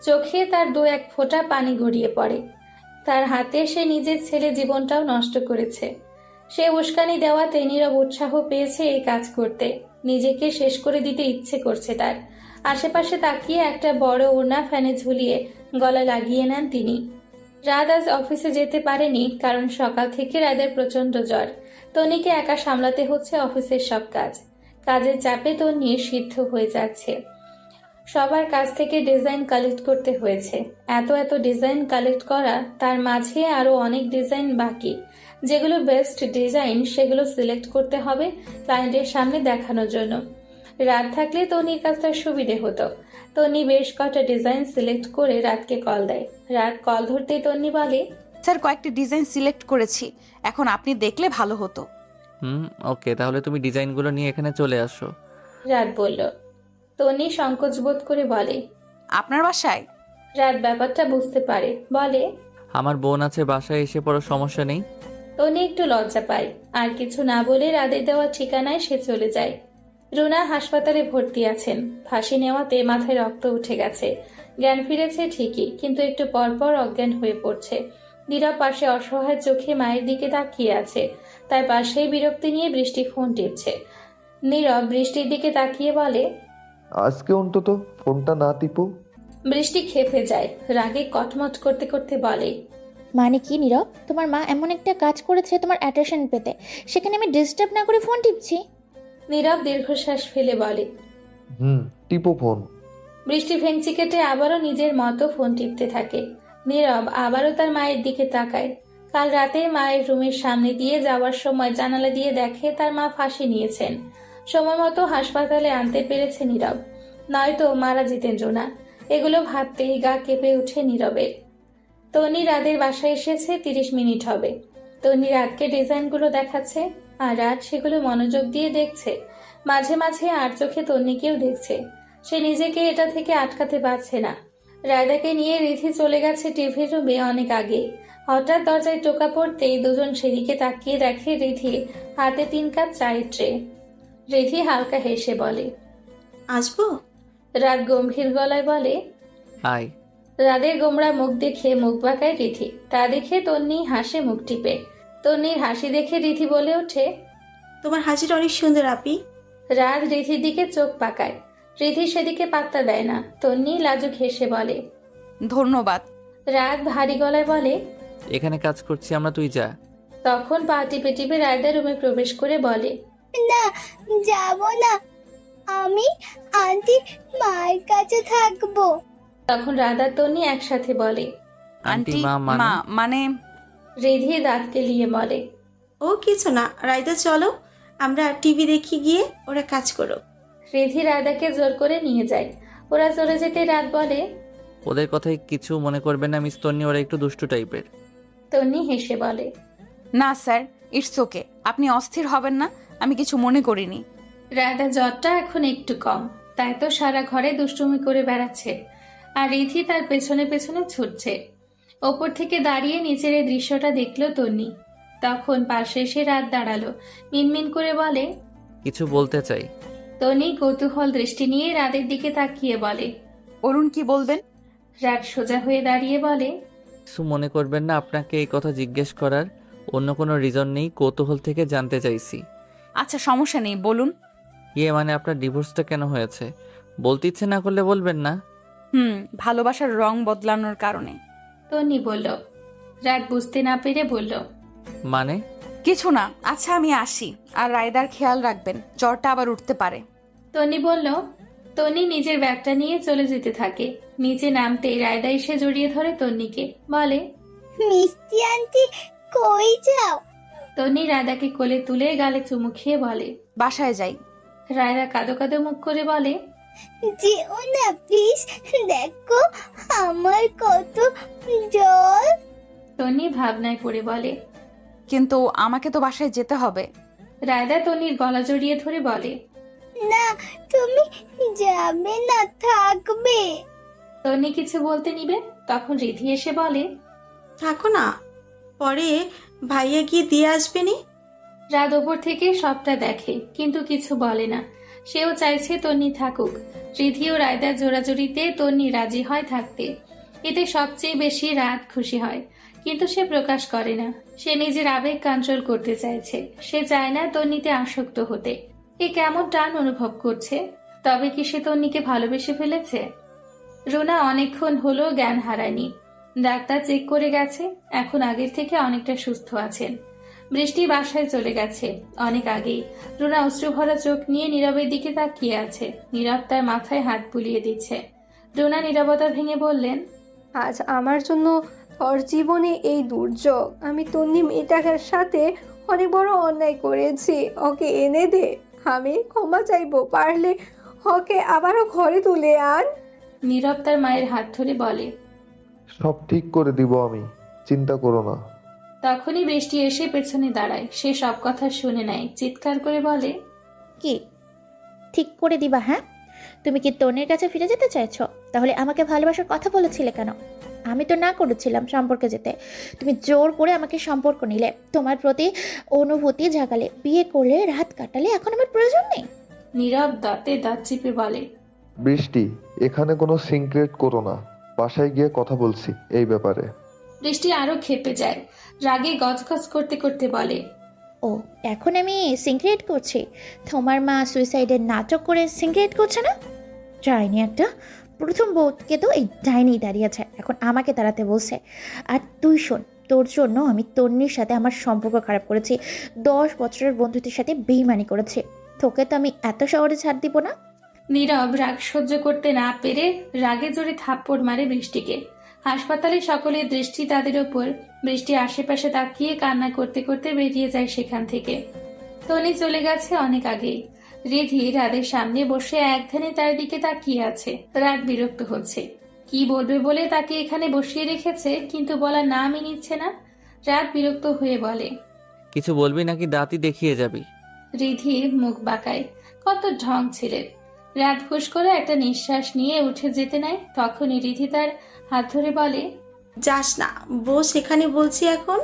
চোখে তার 2-1 ফোঁটা পানি গড়িয়ে পড়ে। তার হাতে সে নিজের ছেলে জীবনটাও নষ্ট করেছে। সে উস্কানি দেওয়াতে নীরব উৎসাহ পেয়েছে এই কাজ করতে। নিজেকে শেষ করে দিতে ইচ্ছে করছে তার। আশেপাশে তাকিয়ে একটা বড় ওড়না ফ্যানে ঝুলিয়ে গলা লাগিয়ে নেন তিনি। রাত আজ অফিসে যেতে পারেনি, কারণ সকাল থেকে রাদের প্রচন্ড জ্বর। তন্নিকে একা সামলাতে হচ্ছে অফিসের সব কাজ। কাজের চাপে তন্নি সিদ্ধ হয়ে যাচ্ছে। সবার কাছ থেকে ডিজাইন কালেক্ট করতে হয়েছে। এত ডিজাইন কালেক্ট করা, তার মাঝে আরো অনেক ডিজাইন বাকি। যেগুলো বেস্ট ডিজাইন সেগুলো সিলেক্ট করতে হবে ক্লায়েন্টের সামনে দেখানোর জন্য। রাত থাকলে তন্নির কাজটা সুবিধে হতো। তন্নি বেশ কটা ডিজাইন সিলেক্ট করে রাতকে কল দেয়। রাত কল ধরতেই তন্নি বলে, স্যার কয়েকটি ডিজাইন সিলেক্ট করেছি, এখন আপনি দেখলে ভালো হতো। ওকে, তাহলে তুমি ডিজাইনগুলো নিয়ে এখানে চলে আসো। রাত বলল। তন্নি সংকোচ বোধ করে বলে, আপনার বাসায়? রাত ব্যাপারটা বুঝতে পারে, বলে, আমার বোন আছে, বাসায় এসে পড়ো, সমস্যা নেই। তন্নি একটু লজ্জা পায়। আর কিছু না বলে রাদের দেওয়া ঠিকানায় সে চলে যায়। রুনা হাসপাতালে ভর্তি আছেন। ফাঁসি নেওয়াতে মাথায় রক্ত উঠে গেছে। জ্ঞান ফিরেছে ঠিকই, কিন্তু একটু পরপর অজ্ঞান হয়ে পড়ছে। নীরব পাশে অসহায় চোখে মায়ের দিকে তাকিয়ে আছে। তার পাশেই বিরক্তি নিয়ে বৃষ্টি ফোন টিপছে। নীরব বৃষ্টির দিকে তাকিয়ে বলে, আজকে অন্তত ফোনটা না টিপো। বৃষ্টি ক্ষেপে যায়, রাগে কটমট করতে করতে বলে, মানে কি নীরব? তোমার মা এমন একটা কাজ করেছে তোমার অ্যাটেনশন পেতে, সেখানে আমি ডিস্টার্ব না করে ফোন টিপছি? নীরব দীর্ঘশ্বাস ফেলে বলে, টিপো ফোন। বৃষ্টি ভেঙচি কেটে আবারও নিজের মতো ফোন টিপতে থাকে। নীরব আবারও তার মায়ের দিকে তাকায়। কাল রাতে মায়ের রুমের সামনে দিয়ে যাওয়ার সময় জানালা দিয়ে দেখে তার মা ফাঁসি নিয়েছেন। সময় মতো হাসপাতালে আনতে পেরেছে নীরব, নয়তো মারা যেতেন রুনা। এগুলো ভাবতেই গা কেঁপে উঠে নীরবের। তন্নি রাতের বাসায় এসেছে 30 মিনিট হবে। তন্নি রাতকে ডিজাইনগুলো দেখাচ্ছে, আর রাত সেগুলো মনোযোগ দিয়ে দেখছে। মাঝে মাঝে আর চোখে তন্নিকেও দেখছে। সে নিজেকে এটা থেকে আটকাতে পারছে না। রায়দাকে নিয়ে রিধি চলে গেছে টিভির রুমে অনেক আগে। হঠাৎ দরজায় টোকা পড়তেই দুজন সেদিকে তাকিয়ে দেখে রিধি হাতে 3 কাপ চায়ের ট্রে। রিধি হালকা হেসে বলে, আসবো? রাত গম্ভীর গলায় বলে, আয়। রাদের গোমড়া মুখ দেখে মুখ বাঁকায় রিধি। তা দেখে তন্নি হাসে মুখ টিপে। তন্নির হাসি দেখে রিধি বলে ওঠে, তোমার হাসিটা অনেক সুন্দর আপি। রাত রিধির দিকে চোখ পাকায়। রিধি সেদিকে পাত্তা দেয় না। তন্নি লাজুক হেসে বলে, ধন্যবাদ। রাত ভারী গলায় বলে, এখানে কাজ করছি আমরা, তুই যা। তখন পা টিপে টিপে রায়দার রুমে প্রবেশ করে বলে, না, যাব না, আমি আন্টি মায়ের কাছে থাকবো। তখন রাধা তন্নি একসাথে বলে, আন্টি আন্টি মা মানে? রিধি দাঁতকে লিয়ে বলে, ও কিছু না, রায়দা চলো আমরা টিভি দেখি, গিয়ে ওরা কাজ করো। রিধি রায়দাকে জোর করে নিয়ে যায়। ওরা চলে যেতে রাত বলে, ওদের কথাই কিছু মনে করবেন না মিস তন্নি, ওরা একটু দুষ্টু টাইপের। তন্নি হেসে বলে, না স্যার, ইটস ওকে, আপনি অস্থির হবেন না, আমি কিছু মনে করিনি। রায়দা জ্বরটা এখন একটু কম, তাই তো সারা ঘরে দুষ্টুমি করে বেড়াচ্ছে। আর রিধি তার পেছনে পেছনে ছুটছে। ওপর থেকে দাঁড়িয়ে নিচের এই দৃশ্যটা দেখলো তন্নি। তখন পাশে এসে রাত দাঁড়ালো, মিনমিন করে বলে, কিছু বলতে চাই। তন্নি কৌতূহল দৃষ্টি নিয়ে রাতের দিকে তাকিয়ে বলে, অরুণ কি বলবেন? রাত সোজা হয়ে দাঁড়িয়ে বলে, কিছু মনে করবেন না, আপনাকে এই কথা জিজ্ঞেস করার অন্য কোনো রিজন নেই, কৌতূহল থেকে জানতে চাইছি। আচ্ছা সমস্যা নেই, বলুন। মানে আপনার ডিভোর্সটা কেন হয়েছে? বলতে ইচ্ছে না করলে বলবেন না। ভালোবাসার রং বদলানোর কারণে। তন্নি বলল। রাত বুঝতে না পেরে বলল, মানে? কিছু না। আচ্ছা আমি আসি, আর রায়দার খেয়াল রাখবেন, জ্বরটা আবার উঠতে পারে। তন্নি বলল। তন্নি নিজের ব্যাগটা নিয়ে চলে যেতে থাকে। নিচে নামতেই রায়দা এসে জড়িয়ে ধরে তন্নিকে, বলে, মিষ্টি আন্টি কই যাও? তন্নি রায়দাকে কোলে তুলে গালে চুমু খেয়ে বলে, বাসায় যাই। রায়দা কাঁদো কাঁদো মুখ করে বলে, যেও না প্লিজ, দেখো আমার কত জ্বর। তন্নি ভাবনায় পড়ে বলে, কিন্তু আমাকে তো বাসায় যেতে হবে। রায়দা তন্নির গলা জড়িয়ে ধরে বলে, না, তুমি যাবে না, থাকবে। তন্নি কিছু বলতে নিবে, তখন রিধি এসে বলে, থাকো না, পরে ভাইয়া গিয়ে দিয়ে আসবে নি। রাত ওপর থেকে সবটা দেখে, কিন্তু কিছু বলে না। সেও চাইছে তন্নি থাকুক। রিধি ও রায়দার জোড়াজুড়িতে তন্নি রাজি হয় থাকতে। এতে সবচেয়ে বেশি রাত খুশি হয়, কিন্তু সে প্রকাশ করে না। সে নিজের আবেগ কন্ট্রোল করতে চাইছে। সে চায় না তন্নিতে আসক্ত হতে। এ কেমন টান অনুভব করছে? তবে কি সে তন্নিকে ভালোবেসে ফেলেছে? রুনা অনেকক্ষণ হলো জ্ঞান হারায়নি। ডাক্তার চেক করে গেছে, এখন আগের থেকে অনেকটা সুস্থ আছেন। বৃষ্টি বাসায় চলে গেছে অনেক আগেই। রুনা অশ্রুভরা চোখ নিয়ে নীরবের দিকে তাকিয়ে আছে। নীরব তার মাথায় হাত বুলিয়ে দিচ্ছে। রুনা নীরবতা ভেঙে বললেন, আজ আমার জন্য তোর জীবনে এই দুর্যোগ। আমি তন্নি মেয়েটার সাথে অনেক বড় অন্যায় করেছি, ওকে এনে দে। আমি ক্ষমা চাইবো, পারলে ওকে আবারও ঘরে তুলে আন। নীরব তার মায়ের হাত ধরে বলে। সব ঠিক করে দিব আমি, চিন্তা করো না। তখনই বৃষ্টি এসে পেছনে দাঁড়ায়। সে সব কথা শুনে নেয়, চিৎকার করে বলে, কি ঠিক করে দিবা? হ্যাঁ, তুমি কি তন্নির কাছে ফিরে যেতে চাইছো? তাহলে আমাকে ভালোবাসার কথা বলেছিলে কেন? আমি তো না করেছিলাম সম্পর্কে যেতে, তুমি জোর করে আমাকে সম্পর্ক নিলে, তোমার প্রতি অনুভূতি জাগালে, বিয়ে করলে, রাত কাটালে, এখন আমার প্রয়োজন নেই। নীরব দাঁতে দাঁত চিপে বলে, বৃষ্টি, এখানে কোনো সিক্রেট করো না, বাসায় গিয়ে কথা বলছি এই ব্যাপারে। বৃষ্টি আরো ক্ষেপে যায়, রাগে গজগজ করতে করতে বলে, ও এখন আমি সিক্রেট করছি? তোমার মা সুইসাইডের নাটক করে সিক্রেট করছে না? ডাইনি একটা, প্রথম বউকে তো এই ডাইনি দাঁড়িয়েছে, এখন আমাকে দাঁড়াতে বলছে। আর তুই শোন, তোর জন্য আমি তন্নির সাথে আমার সম্পর্ক খারাপ করেছি, 10 বছরের বন্ধুদের সাথে বেইমানি করেছি, তোকে তো আমি এত শহরে ছাড় দিব না। নীরব রাগ সহ্য করতে না পেরে রাগে জোরে থাপ্পড় মারে বৃষ্টিকে। হাসপাতালে সকলের দৃষ্টি তাদের ওপর। বৃষ্টি আশেপাশে তাকিয়ে কান্না করতে করতে বেরিয়ে যায় সেখান থেকে। তনি চলে গেছে অনেক আগেই। রিধি রাদের সামনে বসে একধানে তার দিকে তাকিয়ে আছে। রাত বিরক্ত হচ্ছে, কি বলবে বলে তাকে এখানে বসিয়ে রেখেছে, কিন্তু বলার নামই নিচ্ছে না। রাত বিরক্ত হয়ে বলে, কিছু বলবি নাকি দাঁতই দেখিয়ে যাবি? রিধি মুখ বাঁকায়। কত ঢং ছেলের। রাত ফুস করে একটা নিঃশ্বাস নিয়ে উঠে যেতে নেয়। তখনই রিধি তার হাত ধরে বলে, যাস না, বস এখানে বলছি এখন।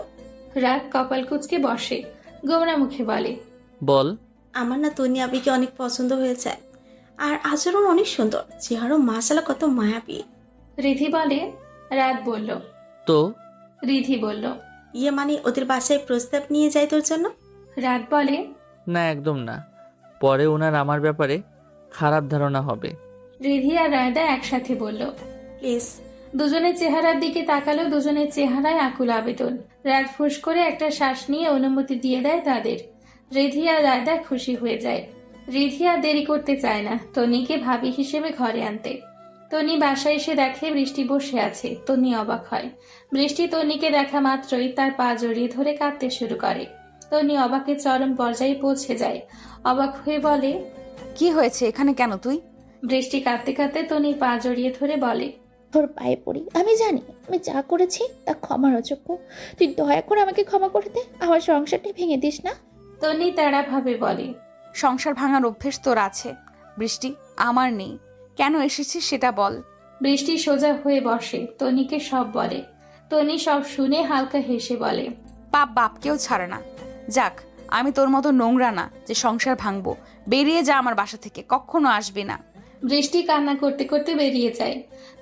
রাত কপাল কুঁচকে বসে, গোমরা মুখে বলে, বল। আমার না তন্নি আবিকে অনেক পছন্দ হয়েছে, আর আচরণ অনেক সুন্দর, চেহারা মাশাআল্লাহ কত মায়াবী। রিধি বলে। রাত বলল, তো? রিধি বলল, ইয়ে মানে ওদের বাসায় প্রস্তাব নিয়ে যায় তোর জন্য। রাত বলে, না, একদম না, পরে ওনার আমার ব্যাপারে খারাপ ধারণা হবে। রিধি আর রায়দা একসাথে বলল, প্লিজ। দুজনের চেহারার দিকে তাকালো, দুজনের চেহারায় আকুল আবেদন। রাত ফুস করে একটা শ্বাস নিয়ে অনুমতি দিয়ে দেয় তাদের। রিধি আর রায়দা খুশি হয়ে যায়। রিধি আর দেরি করতে চায় না তনিকে ভাবি হিসেবে ঘরে আনতে। তনি বাসায় এসে দেখে বৃষ্টি বসে আছে। তনি অবাক হয়। বৃষ্টি তনিকে দেখা মাত্রই তার পা জড়িয়ে ধরে কাঁদতে শুরু করে। তনি অবাকের চরম পর্যায়ে পৌঁছে যায়। অবাক হয়ে বলে, কি হয়েছে, এখানে কেন তুই? বৃষ্টি কাঁদতে কাঁদতে তনির পা জড়িয়ে ধরে বলে, তোর পায়ে পড়ি, আমি জানি আমি যা করেছি তা ক্ষমার অযোগ্য, তুই দয়া করে আমাকে ক্ষমা করে দে, আমার সংসারটা ভেঙে দিস না। তনি তেড়া ভাবে বলে, সংসার ভাঙার অভ্যেস তোর আছে বৃষ্টি, আমার নেই। কেন এসেছিস সেটা বল। বৃষ্টি সোজা হয়ে বসে, তনিকে সব বলে। তনি সব শুনে হালকা হেসে বলে, পাপ বাপকেও ছাড়ে না। যাক, আমি তোর মতো নোংরা না যে সংসার ভাঙবো। বেরিয়ে যা আমার বাসা থেকে, কখনো আসবি না। বৃষ্টি কান্না করতে করতে বেরিয়ে যায়।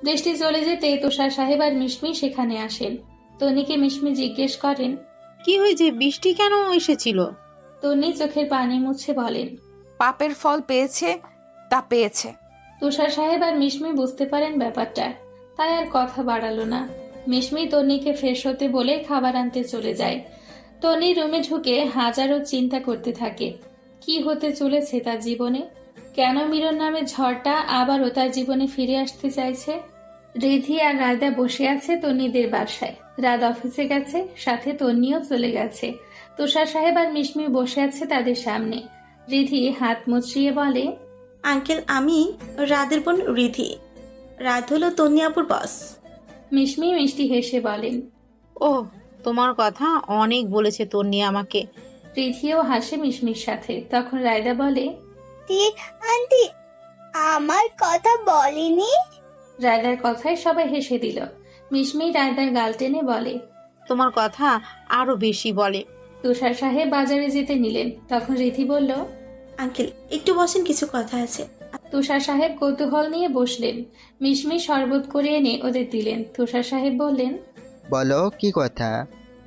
বৃষ্টি চলে যেতে তুষার সাহেব আর মিশমি সেখানে আসেন। তনিকে মিশমি জিজ্ঞেস করেন, কি হয়েছে, বৃষ্টি কেন এসেছিল? তনি চোখের পানি মুছে বলেন, পাপের ফল পেয়েছে, তা পেয়েছে। তুষার সাহেব আর মিশমি বুঝতে পারেন ব্যাপারটা, তাই আর কথা বাড়ালো না। মিশমি তনিকে ফ্রেশ হতে বলে খাবার আনতে চলে যায়। তনি রুমে ঢুকে হাজারো চিন্তা করতে থাকে। কি হতে চলেছে তার জীবনে? কেন মিরন নামে ঝড়টা আবারও তার জীবনে ফিরে আসতে চাইছে? রিধি আর রায়দা বসে আছে তন্নিদের বাসায়। রাত অফিসে গেছে, সাথে তন্নিও চলে গেছে। তুষার সাহেব আর মিশমি বসে আছে তাদের সামনে। রিধি হাত মুচড়িয়ে বলে, আঙ্কেল, আমি রাদের বোন রিধি। রাত হলো তন্নি আপুর বস। মিশমি মিষ্টি হেসে বলেন, ও, তোমার কথা অনেক বলেছে তন্নি আমাকে। রিধিও হাসে মিশমির সাথে। তখন রায়দা বলে, আন্টি আমার কথা বলেনি। রায়দার কথায় সবাই হেসে দিল। মিশমি রায়দার গাল টেনে বলে, তোমার কথা আরো বেশি বলে। তুষার সাহেব বাজারে যেতে নিলেন। তখন রিধি বলল, আঙ্কেল একটু বসেন, কিছু কথা আছে। তুষার সাহেব কৌতূহল নিয়ে বসলেন। মিশমি শরবত করে এনে ওদের দিলেন। তুষার সাহেব বললেন, বলো কি কথা?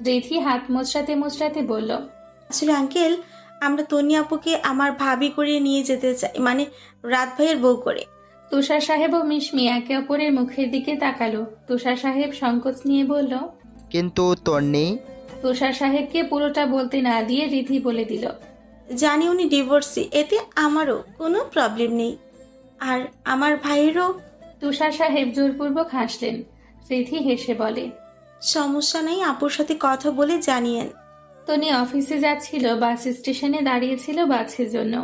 রিধি হাত মোচড়াতে মোচড়াতে বলল, আসলে আঙ্কেল, আমরা তন্নি আপুকে আমার ভাবি করে নিয়ে যেতে চাই, মানে রাত ভাইয়ের বউ করে। তুষার সাহেব ও মিশমি একে অপরের মুখের দিকে তাকালো। তুষার সাহেব সংকোচ নিয়ে বলল। কিন্তু তন্নি, তুষার সাহেবকে পুরোটা বলতে না দিয়ে রিধি বলে দিল। জানি উনি ডিভোর্সি, এতে আমারও কোনো প্রবলেম নেই, আর আমার ভাইয়েরও। তুষার সাহেব জোরপূর্বক হাসলেন। রিধি হেসে বলে, সমস্যা নেই, আপুর সাথে কথা বলে জানিয়েন। তনি অফিসে যাচ্ছিল, বাস স্টেশনে দাঁড়িয়েছিল বাসের জন্য।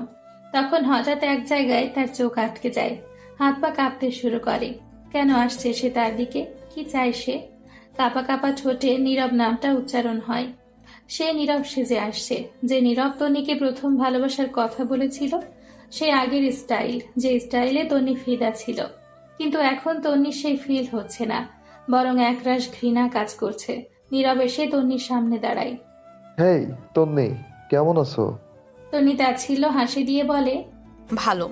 তখন হঠাৎ এক জায়গায় তার চোখ আটকে যায়, হাত পা কাঁপতে শুরু করে। কেন আসছে সে তার দিকে, কি চায় সে? কাঁপা কাঁপা ঠোঁটে নীরব নামটা উচ্চারণ হয়। সে নীরব সেজে আসছে, যে নীরব তনিকে প্রথম ভালোবাসার কথা বলেছিল, সে আগের স্টাইল, যে স্টাইলে তনি ফিদা ছিল। কিন্তু এখন তন্নির সেই ফিল হচ্ছে না, বরং একরাশ ঘৃণা কাজ করছে। নীরব এসে তন্নির সামনে দাঁড়ায়। হেই তন্নি, কেমন আছো? তনি তাচ্ছিল্য হাসি দিয়ে বলে, ভালো।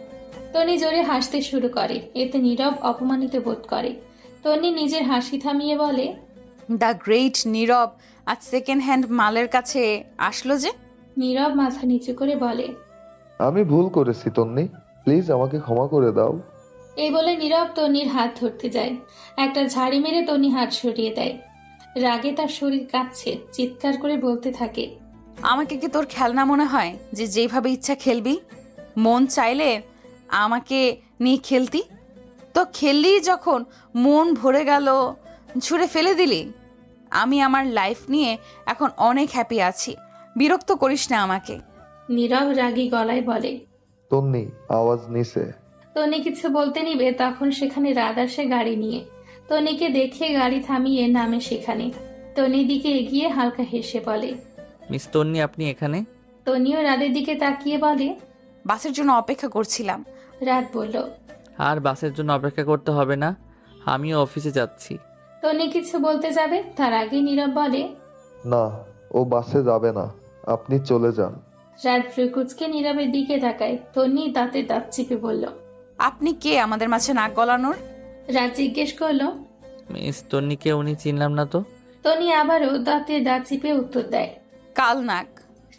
তনি জোরে হাসতে শুরু করে। এতে নীরব অপমানিত বোধ করে। তনি নিজের হাসি থামিয়ে বলে, দ্য গ্রেট নীরব আজ সেকেন্ড হ্যান্ড মালের কাছে আসলো যে। নীরব মাথা নিচু করে বলে, আমি ভুল করেছি তন্নি, প্লিজ আমাকে ক্ষমা করে দাও। এই বলে নীরব তনির হাত ধরতে যায়। একটা ঝাড়ি মেরে তনি হাত সরিয়ে দেয়। রাগে তার শরীর কাঁপছে, চিৎকার করে বলতে থাকে, আমাকে কি তোর খেলনা মনে হয় যে যেভাবে ইচ্ছা খেলবি? মন চাইলে আমাকে নিয়ে খেলতি, তো খেললি যখন মন ভরে গেল ছুঁড়ে ফেলে দিলি। আমি আমার লাইফ নিয়ে এখন অনেক হ্যাপি আছি, বিরক্ত করিস না আমাকে। নীরব রাগী গলায় বলে। তন্নি আওয়াজ নিচে। তনি কিছু বলতে নিবে, তখন সেখানে রাত আসে গাড়ি নিয়ে। তনিকে দেখে গাড়ি থামিয়ে নামে সেখানে। তনির দিকে এগিয়ে হালকা হেসে বলে, মিস তন্নি আপনি এখানে? তনিও রাতের দিকে তাকিয়ে বলে, বাসের জন্য অপেক্ষা করছিলাম। রাত বলল, আর বাসের জন্য অপেক্ষা করতে হবে না, আমিও অফিসে যাচ্ছি। তনি কিছু বলতে যাবে, তার আগে নীরব বলে, না, ও বাসে যাবে না, আপনি চলে যান। রাত ফ্রিকুচকে নীরবের দিকে তাকায়। তনি দাঁতে দাঁত চিপে বলল, আপনি কে আমাদের মাঝে নাক গলানোর? রাত জিজ্ঞেস করলো। মিস তন্নিকে উনি চিনলাম না তো। তনি আবারও দাঁতে দাঁত চিপে উত্তর দেয়, কাল নাক।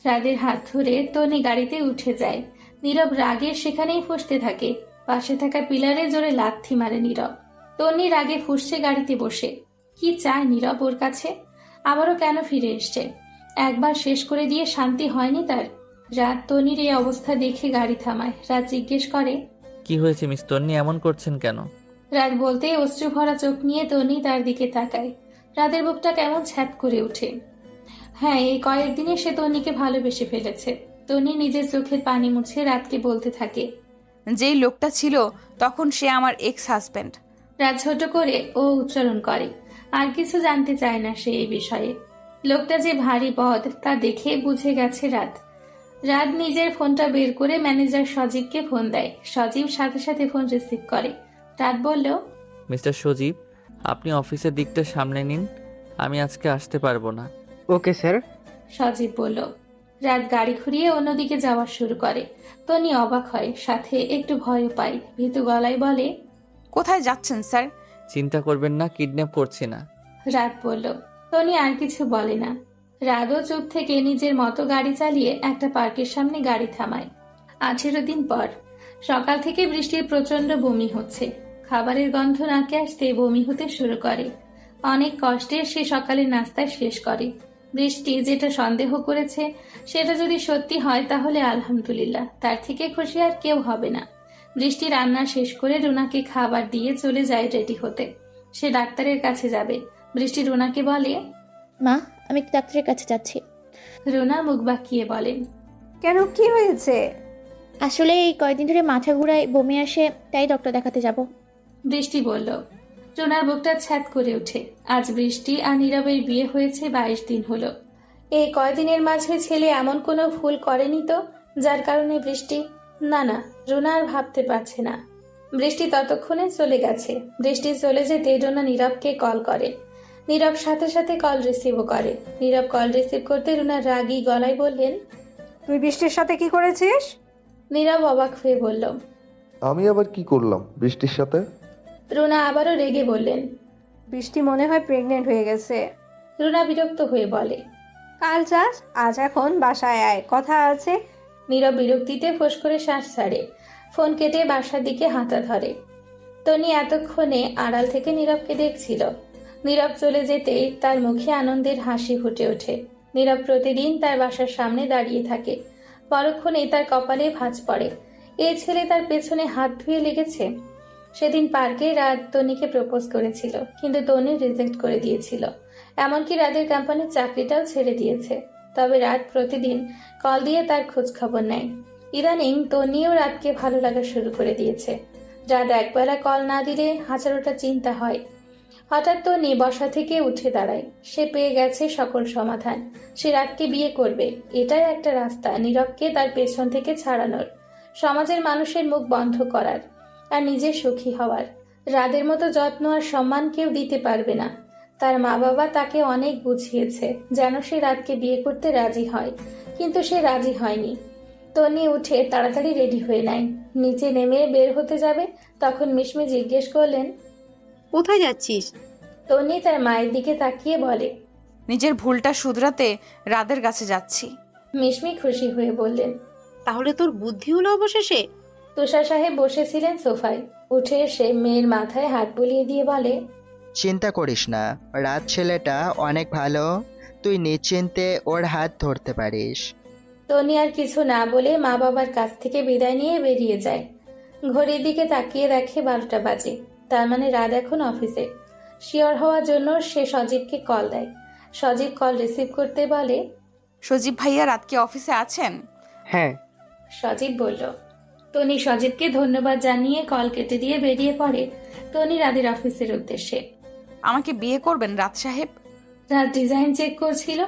রাদের হাত ধরে তনি গাড়িতে উঠে যায়। নীরব রাগে সেখানেই ফুঁসতে থাকে। পাশে থাকা পিলারে জোরে লাথি মারে নীরব। তনি রাগে ফুঁসছে গাড়িতে বসে। কি চায় নীরব ওর কাছে? আবারও কেন ফিরে এসছে? একবার শেষ করে দিয়ে শান্তি হয়নি তার? রাত তনির এই অবস্থা দেখে গাড়ি থামায়। রাত জিজ্ঞেস করে, কি হয়েছে মিস তন্নি, এমন করছেন কেন? রাত বলতেই অশ্রু ভরা চোখ নিয়ে তনি তার দিকে তাকায়। রাতের বুকটা কেমন ছ্যাদ করে ওঠে। হ্যাঁ, এই কয়েকদিনে সে তনিকে ভালোবেসে ফেলেছে। তনি নিজের চোখের পানি মুছে রাতকে বলতে থাকে, যেই লোকটা ছিল তখন সে আমার এক্স হাজব্যান্ড। রাত ছোট করে ও উচ্চারণ করে। আর কিছু জানতে চায় না সে এই বিষয়ে। লোকটা যে ভারী বদ তা দেখে বুঝে গেছে রাত। রাত নিজের ফোনটা বের করে ম্যানেজার সজীবকে ফোন দেয়। সজীব সাথে সাথে ফোন রিসিভ করে। রাত বলল, মিস্টার সজীব, আপনি অফিসের দিকটা সামনে নিন, আমি আজকে আসতে পারবো না। Okay sir. সজীব বলল। রাত গাড়ি ঘুরিয়ে অন্যদিকে যাওয়া শুরু করে। তনি অবাক হয়, সাথে একটু ভয়ও পায়। ভীতু গলায় বলে, কোথায় যাচ্ছেন স্যার? চিন্তা করবেন না, কিডন্যাপ করছি না। রাত বলল। তনি আর কিছু বলে না। রাতও চুপ থেকে নিজের মতো গাড়ি চালিয়ে একটা পার্কের সামনে গাড়ি থামায়। 18 দিন পর সকাল থেকে বৃষ্টির প্রচন্ড বমি হচ্ছে। খাবারের গন্ধ নাকে আসতে বমি হতে শুরু করে। অনেক কষ্টে সে সকালের নাস্তা শেষ করে। বৃষ্টি যেটা সন্দেহ করেছে সেটা যদি সত্যি হয় তাহলে আলহামদুলিল্লাহ, তার থেকে খুশি আর কেউ হবে না। বৃষ্টি রান্না শেষ করে রুনাকে খাবার দিয়ে চলে যায় রেডি হতে। সে ডাক্তারের কাছে যাবে। বৃষ্টি রুনাকে বলে, মা, আমি একটু ডাক্তারের কাছে যাচ্ছি। রুনা মুখ বাঁকিয়ে বলেন, কেন, কি হয়েছে? আসলে এই কয়েকদিন ধরে মাথা ঘুরায়, বমি আসে, তাই ডক্টর দেখাতে যাব। বৃষ্টি বলল। রুনার বুকটা ছ্যাদ করে ওঠে। আজ বৃষ্টি আর নীরবের বিয়ে হয়েছে 22 দিন হলো। এই কয়দিনের মাঝে ছেলে এমন কোনো ভুল করেনি তো যার কারণে বৃষ্টি? না, রুনা আর ভাবতে পারছে না। বৃষ্টি ততক্ষণে চলে গেছে। বৃষ্টি চলে যেতে রুনা নীরবকে কল করে। নীরব সাথে সাথে কল রিসিভও করে। নীরব কল রিসিভ করতে রুনা রাগী গলায় বললেন, তুই বৃষ্টির সাথে কি করেছিস? নীরব অবাক হয়ে বলল, আমি আবার কি করলাম বৃষ্টির সাথে? রুনা আবারও রেগে বললেন, বৃষ্টি মনে হয় প্রেগনেন্ট হয়ে গেছে। রুনা বিরক্ত হয়ে বলে, কাল যাস, আজ এখন বাসায় আয়, কথা আছে। নীরব বিরক্তিতে ফোঁস করে শ্বাস ছাড়ে। ফোন কেটে বাসার দিকে হাঁটা ধরে। তনি এতক্ষণে আড়াল থেকে নীরবকে দেখছিল। নীরব চলে যেতেই তার মুখে আনন্দের হাসি ফুটে ওঠে। নীরব প্রতিদিন তার বাসার সামনে দাঁড়িয়ে থাকে। পরক্ষণেই তার কপালে ভাঁজ পড়ে। এই ছেলে তার পেছনে হাত ধুয়ে লেগেছে। সেদিন পার্কে রাত তনিকে প্রপোজ করেছিল, কিন্তু তনি রিজেক্ট করে দিয়েছিল। এমনকি রাতের কোম্পানির চাকরিটাও ছেড়ে দিয়েছে। তবে রাত প্রতিদিন কল দিয়ে তার খোঁজ খবর নেয়। ইদানিং তনিও রাতকে ভালো লাগা শুরু করে দিয়েছে। রাত একবেলা কল না দিলে হাজারোটা চিন্তা হয়। হঠাৎ তনি বসা থেকে উঠে দাঁড়ায়। সে পেয়ে গেছে সকল সমাধান। সে রাতকে বিয়ে করবে। এটাই একটা রাস্তা নীরবকে তার পেছন থেকে ছাড়ানোর, সমাজের মানুষের মুখ বন্ধ করার, আর নিজে সুখী হওয়ার। রাদের মতো যত্ন আর সম্মান কেউ দিতে পারবে না। তার মা বাবা তাকে অনেক বুঝিয়েছে যেন সে রাতকে বিয়ে করতে রাজি হয়, কিন্তু সে রাজি হয়নি। তনি উঠে তাড়াতাড়ি রেডি হয়ে নেয়। নিচে নেমে বের হতে যাবে, তখন মিশমি জিজ্ঞেস করলেন, কোথায় যাচ্ছিস? তনি তার মায়ের দিকে তাকিয়ে বলে, নিজের ভুলটা শুধরাতে রাদের কাছে যাচ্ছি। মিশমি খুশি হয়ে বললেন, তাহলে তোর বুদ্ধি হলো অবশেষে। তুষার সাহেব বসেছিলেন সোফায়। উঠে এসে মেয়ের মাথায় হাত বুলিয়ে দিয়ে বলে, চিন্তা করিস না, রাত ছেলেটা অনেক ভালো, তুই নিশ্চিন্তে ওর হাত ধরতে পারিস। তনি আর কিছু না বলে মা বাবার কাছ থেকে বিদায় নিয়ে বেরিয়ে যায়। ঘড়ির দিকে তাকিয়ে দেখে 12টা বাজে। তার মানে রাত এখন অফিসে। শিওর হওয়ার জন্য সে সজীবকে কল দেয়। সজীব কল রিসিভ করতে বলে, সজীব ভাইয়া রাতকে অফিসে আছেন? হ্যাঁ। সজীব বলল। তনি সজীবকে ধন্যবাদ জানিয়ে কল কেটে দিয়ে বেরিয়ে পড়ে তনি রাদের অফিসের উদ্দেশ্যে। আমাকে বিয়ে করবেন রাত সাহেব? রাত ডিজাইন চেক করছিল।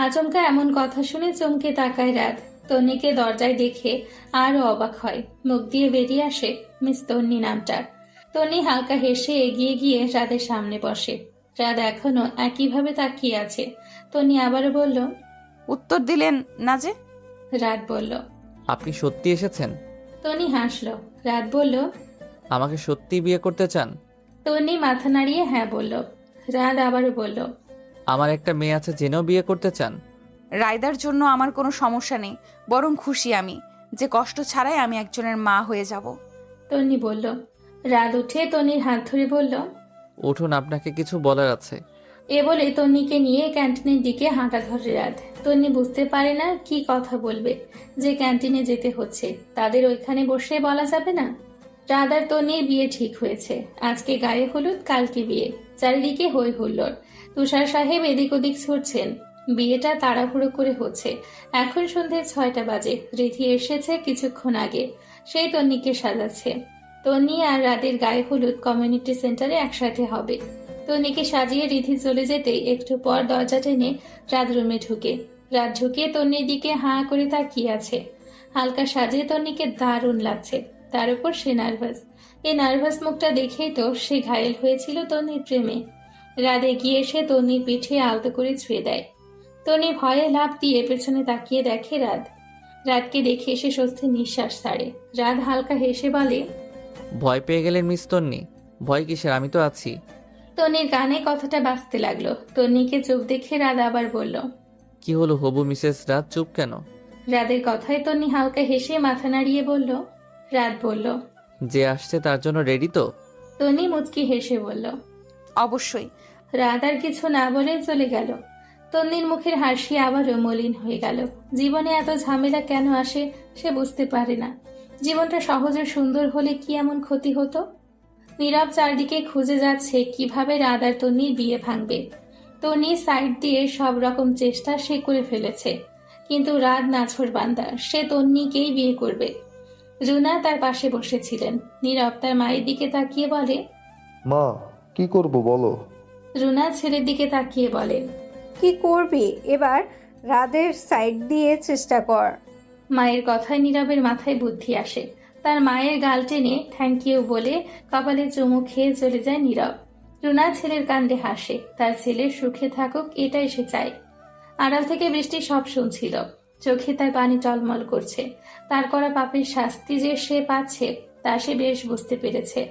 আচমকা এমন কথা শুনে চমকে তাকায় রাত। তন্নিকে দরজায় দেখে আরও অবাক হয়। মুখ দিয়ে বেরিয়ে আসে মিস তন্নি নামটা। তন্নি হালকা হেসে এগিয়ে গিয়ে রাদের সামনে বসে। রাত এখনো একইভাবে তাকিয়ে আছে। তন্নি আবারও বলল, উত্তর দিলেন না যে? রাত বলল, আপনি সত্যি এসেছেন? তন্নি হাসল। রাত বলল, আমাকে সত্যি বিয়ে করতে চান? তন্নি মাথা নাড়িয়ে হ্যাঁ বলল। রাত আবারও বলল, আমার একটা মেয়ে আছে জেনেও বিয়ে করতে চান? রায়দার জন্য আমার কোনো সমস্যা নেই, বরং খুশি আমি যে কষ্ট ছাড়াই আমি একজনের মা হয়ে যাব। তন্নি বলল। রাত উঠে তন্নির হাত ধরে বলল, উঠুন, আপনাকে কিছু বলার আছে। এ বলে তন্নিকে নিয়ে ক্যান্টিনের দিকে হাঁটা ধরে রাত। তন্নি বুঝতে পারে না কি কথা বলবে, যে ক্যান্টিনে যেতে হচ্ছে। তাদের ওইখানে বসে বলা যাবে না? রাত আর তন্নির বিয়ে ঠিক হয়েছে। আজকে গায়ে হলুদ, কালকে বিয়ে। চারিদিকে হই হুল্লোড়। তুষার সাহেব এদিক ওদিক ছুটছেন। বিয়েটা তাড়াহুড়ো করে হচ্ছে। এখন সন্ধ্যে 6টা বাজে। রিধি এসেছে কিছুক্ষণ আগে। সেই তন্নিকে সাজাচ্ছে। তন্নি আর রাতের গায়ে হলুদ কমিউনিটি সেন্টারে একসাথে হবে। তন্নিকে সাজিয়ে রিধি চলে যেতেই একটু পর দরজা টেনে রাত রুমে ঢুকে। রাত ঢুকে তন্নির দিকে হাঁ করে তাকিয়ে আছে। হালকা সাজিয়ে তন্নিকে দারুণ লাগছে। তার উপর সে নার্ভাস। এই নার্ভাস মুখটা দেখেই তো সে ঘায়েল হয়েছিল তন্নির প্রেমে। রাত এগিয়ে এসে তন্নির পিঠে আলতো করে ছুঁয়ে দেয়। তন্নি ভয়ে লাফ দিয়ে পেছনে তাকিয়ে দেখে রাত। রাতকে দেখে এসে স্বস্তির নিঃশ্বাস ছাড়ে। রাত হালকা হেসে বলে, ভয় পেয়ে গেলেন মিস তন্নি? ভয় কিসের, আমি তো আছি। তন্নির কানে কথাটা বাজতে লাগলো। তন্নিকে চুপ দেখে রাত আবার বলল, কি হলো হবু মিসেস রাত, চুপ কেন? রাতের কথায় তন্নি হালকা হেসে মাথা নাড়িয়ে বলল। রাত বলল, যে আসছে তার জন্য রেডি তো? তন্নি মুচকি হেসে বলল, অবশ্যই। রাত আর কিছু না বলে চলে গেল। তন্নির মুখের হাসি আবারও মলিন হয়ে গেল। জীবনে এত ঝামেলা কেন আসে সে বুঝতে পারে না। জীবনটা সহজ ও সুন্দর হলে কি এমন ক্ষতি হতো? নীরব চারদিকে খুঁজে যাচ্ছে কিভাবে রাত আর তন্নির বিয়ে ভাঙবে। তন্নির সাইড দিয়ে সব রকম চেষ্টা সে করে ফেলেছে, কিন্তু রাত নাছোড়বান্দা। সে তন্নিকেই বিয়ে করবে। রুনা তার পাশে বসেছিলেন। নীরব তার মায়ের দিকে তাকিয়ে বলে, মা, কি করব বলো? রুনা ছেলের দিকে তাকিয়ে বলে, কি করবি এবার? রাদের সাইড দিয়ে চেষ্টা কর। মায়ের কথায় নীরবের মাথায় বুদ্ধি আসে। তার মায়ের গাল টেনে থ্যাংক ইউ বলে কপালে চুমু খেয়ে চলে যায় নীরব। রুনা ছেলের কাণ্ডে হাসে। তার ছেলে সুখে থাকুক এটাই সে চায়। আড়াল থেকে বৃষ্টি সব শুনছিল। চোখে তার পানি টলমল করছে। তার করা পাপের শাস্তি যে সে পাচ্ছে তা সে বেশ বুঝতে পেরেছে।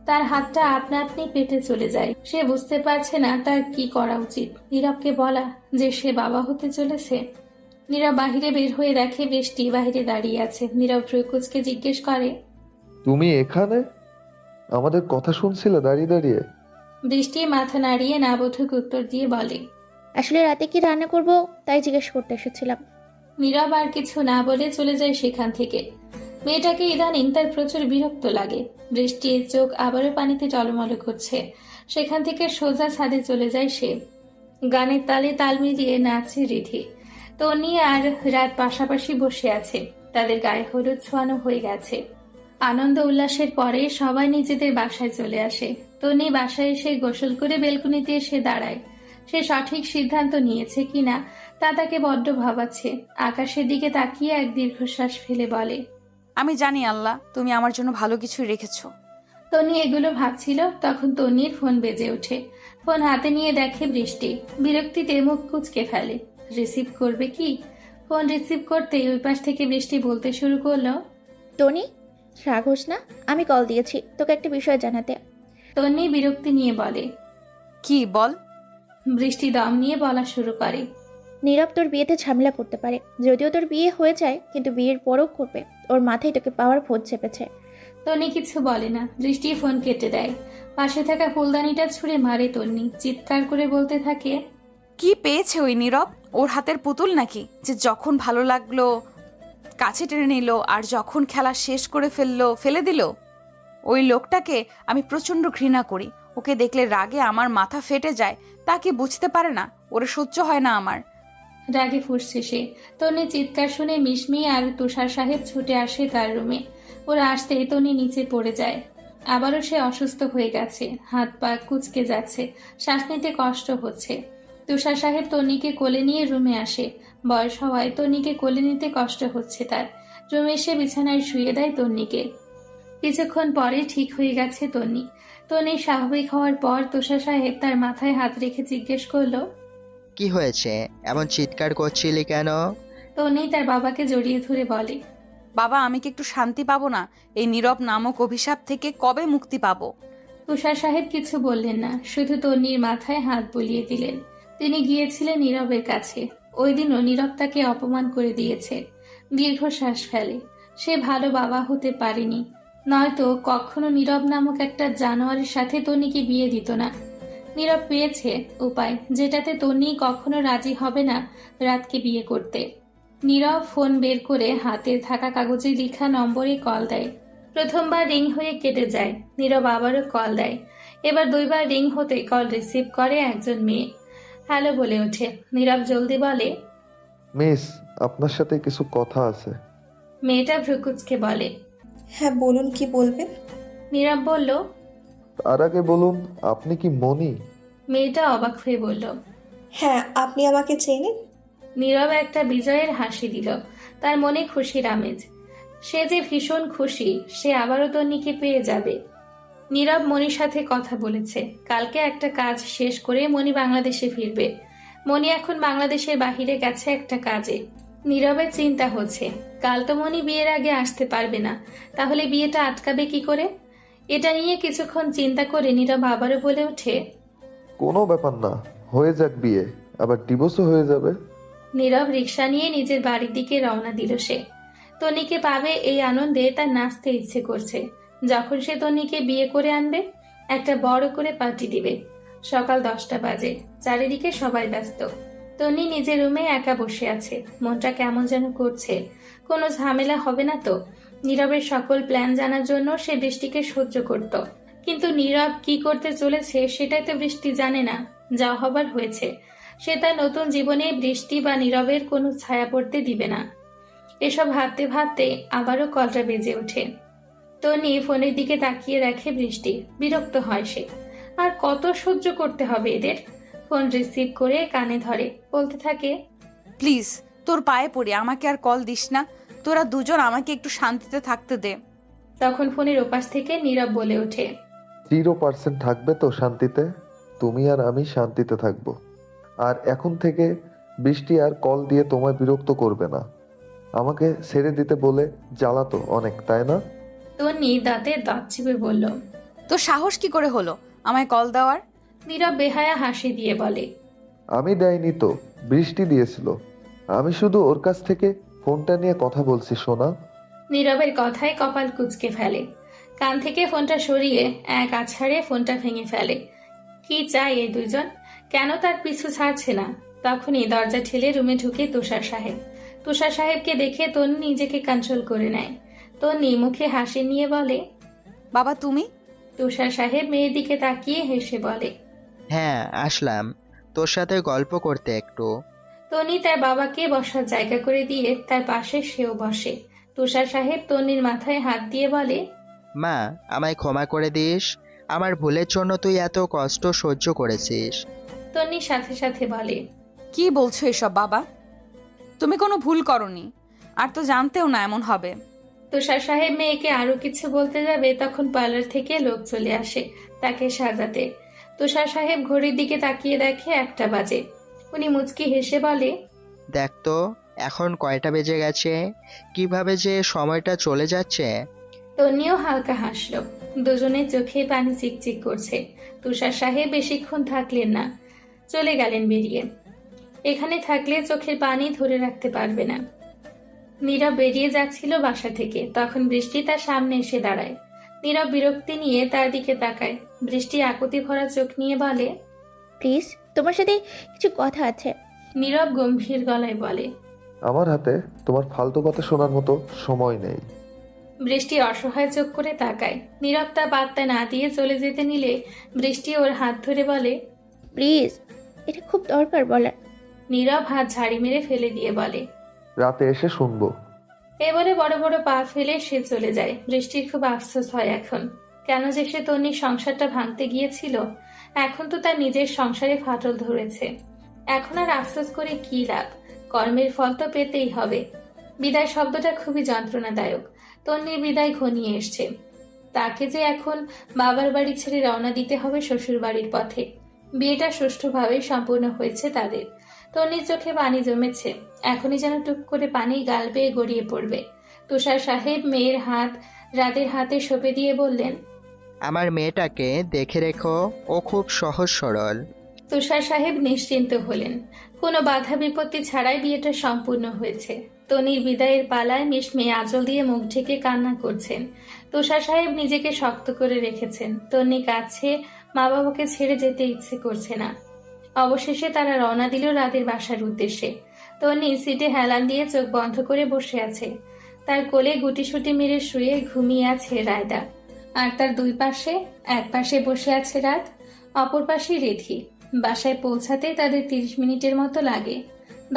তার হাতটা আপনা আপনি পেটে চলে যায়। সে বুঝতে পারছে না তার কি করা উচিত। নীরবকে বলা যে সে বাবা হতে চলেছে। নীরব বাহিরে বের হয়ে দেখে বৃষ্টি বাহিরে দাঁড়িয়ে আছে। নীরব প্রকুচকে জিজ্ঞেস করে, তুমি এখানে? আমাদের কথা শুনছিলে দাঁড়িয়ে দাঁড়িয়ে? বৃষ্টি মাথা নাড়িয়ে না বোধক উত্তর দিয়ে বলে। আসলে রাতে কি রান্না করব তাই জিজ্ঞেস করতে এসেছিলাম। নীরব আর কিছু না বলে চলে যায় সেখান থেকে। মেয়েটাকে ইদানিং তার প্রচুর বিরক্ত লাগে। বৃষ্টির চোখ আবারও পানিতে টলমল করছে। সেখান থেকে সোজা ছাদে চলে যায় সে। গানের তালে তাল মিলিয়ে নাচছে রিধি। তনি আর রাত পাশাপাশি বসে আছে। তাদের গায়ে হলুদ ছোঁয়ানো হয়ে গেছে। আনন্দ উল্লাসের পরে সবাই নিজেদের বাসায় চলে আসে। তনি বাসায় এসে গোসল করে বেলকুনিতে এসে দাঁড়ায়। সে সঠিক সিদ্ধান্ত নিয়েছে কিনা তা তাকে বড্ড ভাবাচ্ছে। আকাশের দিকে তাকিয়ে এক দীর্ঘশ্বাস ফেলে বলে, আমি জানি আল্লাহ তুমি আমার জন্য ভালো কিছু রেখেছো। তনি এগুলো ভাবছিল, তখন তনির ফোন বেজে ওঠে। ফোন হাতে নিয়ে দেখে বৃষ্টি। বিরক্তিতে মুখ কুঁচকে ফেলে। রিসিভ করবে কি? ফোন রিসিভ করতেই ওই পাশ থেকে বৃষ্টি বলতে শুরু করলো, টনি, রাগ হোস না, আমি কল দিয়েছি তোকে একটা বিষয় জানাতে। তনি বিরক্তি নিয়ে বলে, কি বল? বৃষ্টি দম নিয়ে বলা শুরু করে, নীরব তোর বিয়েতে ঝামেলা করতে পারে। যদিও তোর বিয়ে হয়ে যায় কিন্তু বিয়ের পরও করবে। ওর মাথায় তোকে পাওয়ার ভোট চেপেছে। তনি কিছু বলে না। বৃষ্টি ফোন কেটে দেয়। পাশে থাকা ফুলদানিটা ছুঁড়ে মারে তন্নি। চিৎকার করে বলতে থাকে, কি পেয়েছে ওই নীরব? ওর হাতের পুতুল নাকি যে যখন ভালো লাগলো কাছে টেনে নিল আর যখন খেলা শেষ করে ফেলে দিল? ওই লোকটাকে আমি প্রচণ্ড ঘৃণা করি। ওকে দেখলে রাগে আমার মাথা ফেটে যায়। তা কি বুঝতে পারে না? ওরে সহ্য হয় না আমার। রাগে ফুঁসছে সে। তনি চিৎকার শুনে মিশমি আর তুষার সাহেব ছুটে আসে তার রুমে। ওরা আসতে তনি নিচে পড়ে যায়। আবারও সে অসুস্থ হয়ে গেছে। হাত পা কুঁচকে যাচ্ছে। শ্বাস নিতে কষ্ট হচ্ছে। তুষার সাহেব তনিকে কোলে নিয়ে রুমে আসে। বয়স হওয়ায় তনিকে কোলে নিতে কষ্ট হচ্ছে তার। রুমে এসে বিছানায় শুয়ে দেয় তন্নিকে। কিছুক্ষণ পরে ঠিক হয়ে গেছে তনি। তনি স্বাভাবিক হওয়ার পর তুষার সাহেব তার মাথায় হাত রেখে জিজ্ঞেস করলো, কি হয়েছে? এমন চিৎকার করছিলি কেন? তনি তার বাবাকে জড়িয়ে ধরে বলে, বাবা, আমি কি একটু শান্তি পাবো না? এই নীরব নামক অভিশাপ থেকে কবে মুক্তি পাবো? তুষার সাহেব কিছু বললেন না, শুধু তন্নির মাথায় হাত বুলিয়ে দিলেন। তিনি গিয়েছিলেন নীরবের কাছে। ওই দিনও নীরব তাকে অপমান করে দিয়েছে। দীর্ঘশ্বাস ফেলে। সে ভালো বাবা হতে পারেনি, নয়তো কখনো নীরব নামক একটা জানোয়ারের সাথে তন্নিকে বিয়ে দিত না। নীরব পেয়েছে উপায় যেটাতে তন্নি কখনো রাজি হবে না রাতকে বিয়ে করতে। নীরব ফোন বের করে হাতের থাকা কাগজে লেখা নম্বরে কল দেয়। প্রথমবার রিং হয়ে কেটে যায়। নীরব আবারও কল দেয়। এবার দুইবার রিং হতে কল রিসিভ করে একজন মেয়ে। হ্যালো বলে ওঠে। নীরব জলদি বলে, মিস, আপনার সাথে কিছু কথা আছে। মেয়েটা ভ্রুকুচকে বলে, হ্যাঁ বলুন, কি বলবেন? নীরব বলল, তার আগে বলুন, আপনি কি মনি? মেয়েটা অবাক হয়ে বলল, হ্যাঁ, আপনি আমাকে চেনেন? নীরব একটা বিজয়ের হাসি দিল। তার মনে খুশির আমেজ। সে যে ভীষণ খুশি সে আবারও তন্নিকে পেয়ে যাবে। নীরব মনির সাথে কথা বলেছে। কালকে একটা কাজ শেষ করে মনি বাংলাদেশে ফিরবে। মনি এখন বাংলাদেশের বাহিরে গেছে একটা কাজে। নীরবের চিন্তা হচ্ছে, কাল তো মনি বিয়ের আগে আসতে পারবে না, তাহলে বিয়েটা আটকাবে কি করে? এটা নিয়ে কিছুক্ষণ চিন্তা করে নীরব আবারও বলে ওঠে, কোনো ব্যাপার না, হয়ে যাক বিয়ে, আবার ডিভোর্সও হয়ে যাবে। নীরব রিক্সা নিয়ে নিজের বাড়ির দিকে রওনা দিল সে। তনিকে পাবে এই আনন্দে তার নাচতে ইচ্ছে করছে। যখন সে তনিকে বিয়ে করে আনবে একটা বড় করে পার্টি দিবে। সকাল 10টা বাজে। চারিদিকে সবাই ব্যস্ত। তনি নিজের রুমে একা বসে আছে। মনটা কেমন যেন করছে। কোনো ঝামেলা হবে না তো? নীরবের সকল প্ল্যান জানার জন্য সে বৃষ্টিকে সহ্য করত, কিন্তু নীরব কি করতে চলেছে সেটাই তো বৃষ্টি জানে না। যা হবার হয়েছে। সে তার নতুন জীবনে বৃষ্টি বা নীরবের কোনো ছায়া পড়তে দিবে না। এসব ভাবতে ভাবতে আবারও কলটা বেজে ওঠে। তনি ফোনের দিকে তাকিয়ে দেখে বৃষ্টি। বিরক্ত হয় সে। আর কত সহ্য করতে হবে এদের? ফোন রিসিভ করে কানে ধরে। বলতে থাকে, প্লিজ তোর পায়ে পড়ি, আমাকে আর কল দিস না। তোরা দুজন আমাকে একটু শান্তিতে থাকতে দে। তখন ফোনের ওপাশ থেকে নীরব বলে ওঠে, 0% থাকবে তো শান্তিতে? তুমি আর আমি শান্তিতে থাকবো। আর এখন থেকে বৃষ্টি আর কল দিয়ে তোমায় বিরক্ত করবে না। আমাকে ছেড়ে দিতে বলে জ্বালাতো অনেক, তাই না? তনি দাঁতে দাঁত চিপে বলল, তোর সাহস কি করে হলো আমায় কল দেওয়ার? নীরব বেহায়া হাসি দিয়ে বলে, আমি দেয়নি তো, বৃষ্টি দিয়েছিল। আমি শুধু ওর কাছ থেকে ফোনটা নিয়ে কথা বলছি, সোনা। নীরবের কথায় কপাল কুঁচকে ফেলে। কান থেকে ফোনটা সরিয়ে এক আছাড়ে ফোনটা ভেঙে ফেলে। কি চাই এই দুইজন? কেন তার পিছু ছাড়ছে না? তখনই দরজা ঠেলে রুমে ঢুকে তুষার সাহেব। তুষার সাহেবকে দেখে তন্নি নিজেকে কন্ট্রোল করে নেয়। তন্নি মুখে হাসি নিয়ে বলে, বাবা তুমি? তুষার সাহেব মেয়ের দিকে তাকিয়ে হেসে বলে, হ্যাঁ আসলাম, তোর সাথে গল্প করতে একটু। তন্নি তার বাবাকে বসার জায়গা করে দিয়ে তার পাশে সেও বসে। তুষার সাহেব তন্নির মাথায় হাত দিয়ে বলে, মা, আমায় ক্ষমা করে দিস, আমার ভুলের জন্য তুই এত কষ্ট সহ্য করেছিস। তন্নির সাথে সাথে বলে, কি বলছো এসব বাবা? তুমি কোনো ভুল করনি, আর তো জানতেও না এমন হবে। তুষার সাহেব মেয়েকে আরো কিছু বলতে যাবে তখন পার্লার থেকে লোক চলে আসে তাকে সাজাতে। তুষার সাহেব ঘড়ির দিকে তাকিয়ে দেখে 1টা বাজে। উনি মুচকি হেসে বলে, দেখ তো এখন কয়টা বেজে গেছে, কিভাবে যে সময়টা চলে যাচ্ছে। তন্নিও হালকা হাসলো। দুজনের চোখে পানি চিকচিক করছে। তুষার সাহেব বেশিক্ষণ থাকলেন না, চলে গেলেন বেরিয়ে। এখানে থাকলে চোখের পানি ধরে রাখতে পারবে না। নীরব বেরিয়ে যাচ্ছিল বাসা থেকে, তখন বৃষ্টি তার সামনে এসে দাঁড়ায়। নীরব বিরক্তি নিয়ে তার দিকে তাকায়। বৃষ্টি আকুতি ভরা চোখ নিয়ে বলে, প্লিজ, তোমার সাথে কিছু কথা আছে। নীরব গম্ভীর গলায় বলে, আমার হাতে তোমার ফালতু কথা শোনার মতো সময় নেই। বৃষ্টি অসহায় চোখ করে তাকায়। নীরব তা পাত্তা না দিয়ে চলে যেতে নিলে বৃষ্টি ওর হাত ধরে বলে, প্লিজ, এটা খুব দরকার বলার। নীরব হাত ঝাড়ি মেরে ফেলে দিয়ে বলে, রাতে এসে শুনবো। এ বলে বড় বড় পা ফেলে সে চলে যায়। বৃষ্টির খুব আফসোস হয় এখন। কেন যে সে তন্নির সংসারটা ভাঙতে গিয়েছিল। এখন তো তার নিজের সংসারে ফাটল ধরেছে। এখন আর আফসোস করে কি লাভ? কর্মের ফল তো পেতেই হবে। বিদায় শব্দটা খুবই যন্ত্রণাদায়ক। তন্নির বিদায় ঘনিয়ে এসছে। তাকে যে এখন বাবার বাড়ি ছেড়ে রওনা দিতে হবে শ্বশুর বাড়ির পথে। বিয়েটা সুষ্ঠুভাবে সম্পূর্ণ হয়েছে তাদের। তন্নির চোখে পানি জমেছে। এখনই যেন টুপ করে পানি গাল বেয়ে গড়িয়ে পড়বে। তুষার সাহেব মেয়ের হাত রাতের হাতে সঁপে দিয়ে বললেন, আমার মেয়েটাকে দেখে রেখো, ও খুব সহজ সরল। তুষার সাহেব নিশ্চিন্ত হলেন। কোনো বাধা বিপত্তি ছাড়াই বিয়েটা সম্পূর্ণ হয়েছে। তনির বিদায়ের পালায় মেয়ে আঁচল দিয়ে মুখ ঢেকে কান্না করছেন। তুষার সাহেব নিজেকে শক্ত করে রেখেছেন। তন্নি কাছে মা বাবাকে ছেড়ে যেতে ইচ্ছে করছে না। অবশেষে তারা রওনা দিল রাতের বাসার উদ্দেশ্যে। তন্নি সিটে হেলান দিয়ে চোখ বন্ধ করে বসে আছে। তার কোলে গুটিসুটি মেরে শুয়ে ঘুমিয়ে আছে রায়দা। আর তার দুই পাশে, এক পাশে বসে আছে রাত, অপর পাশে রিধি। বাসায় পৌঁছাতে তাদের 30 মিনিটের মতো লাগে।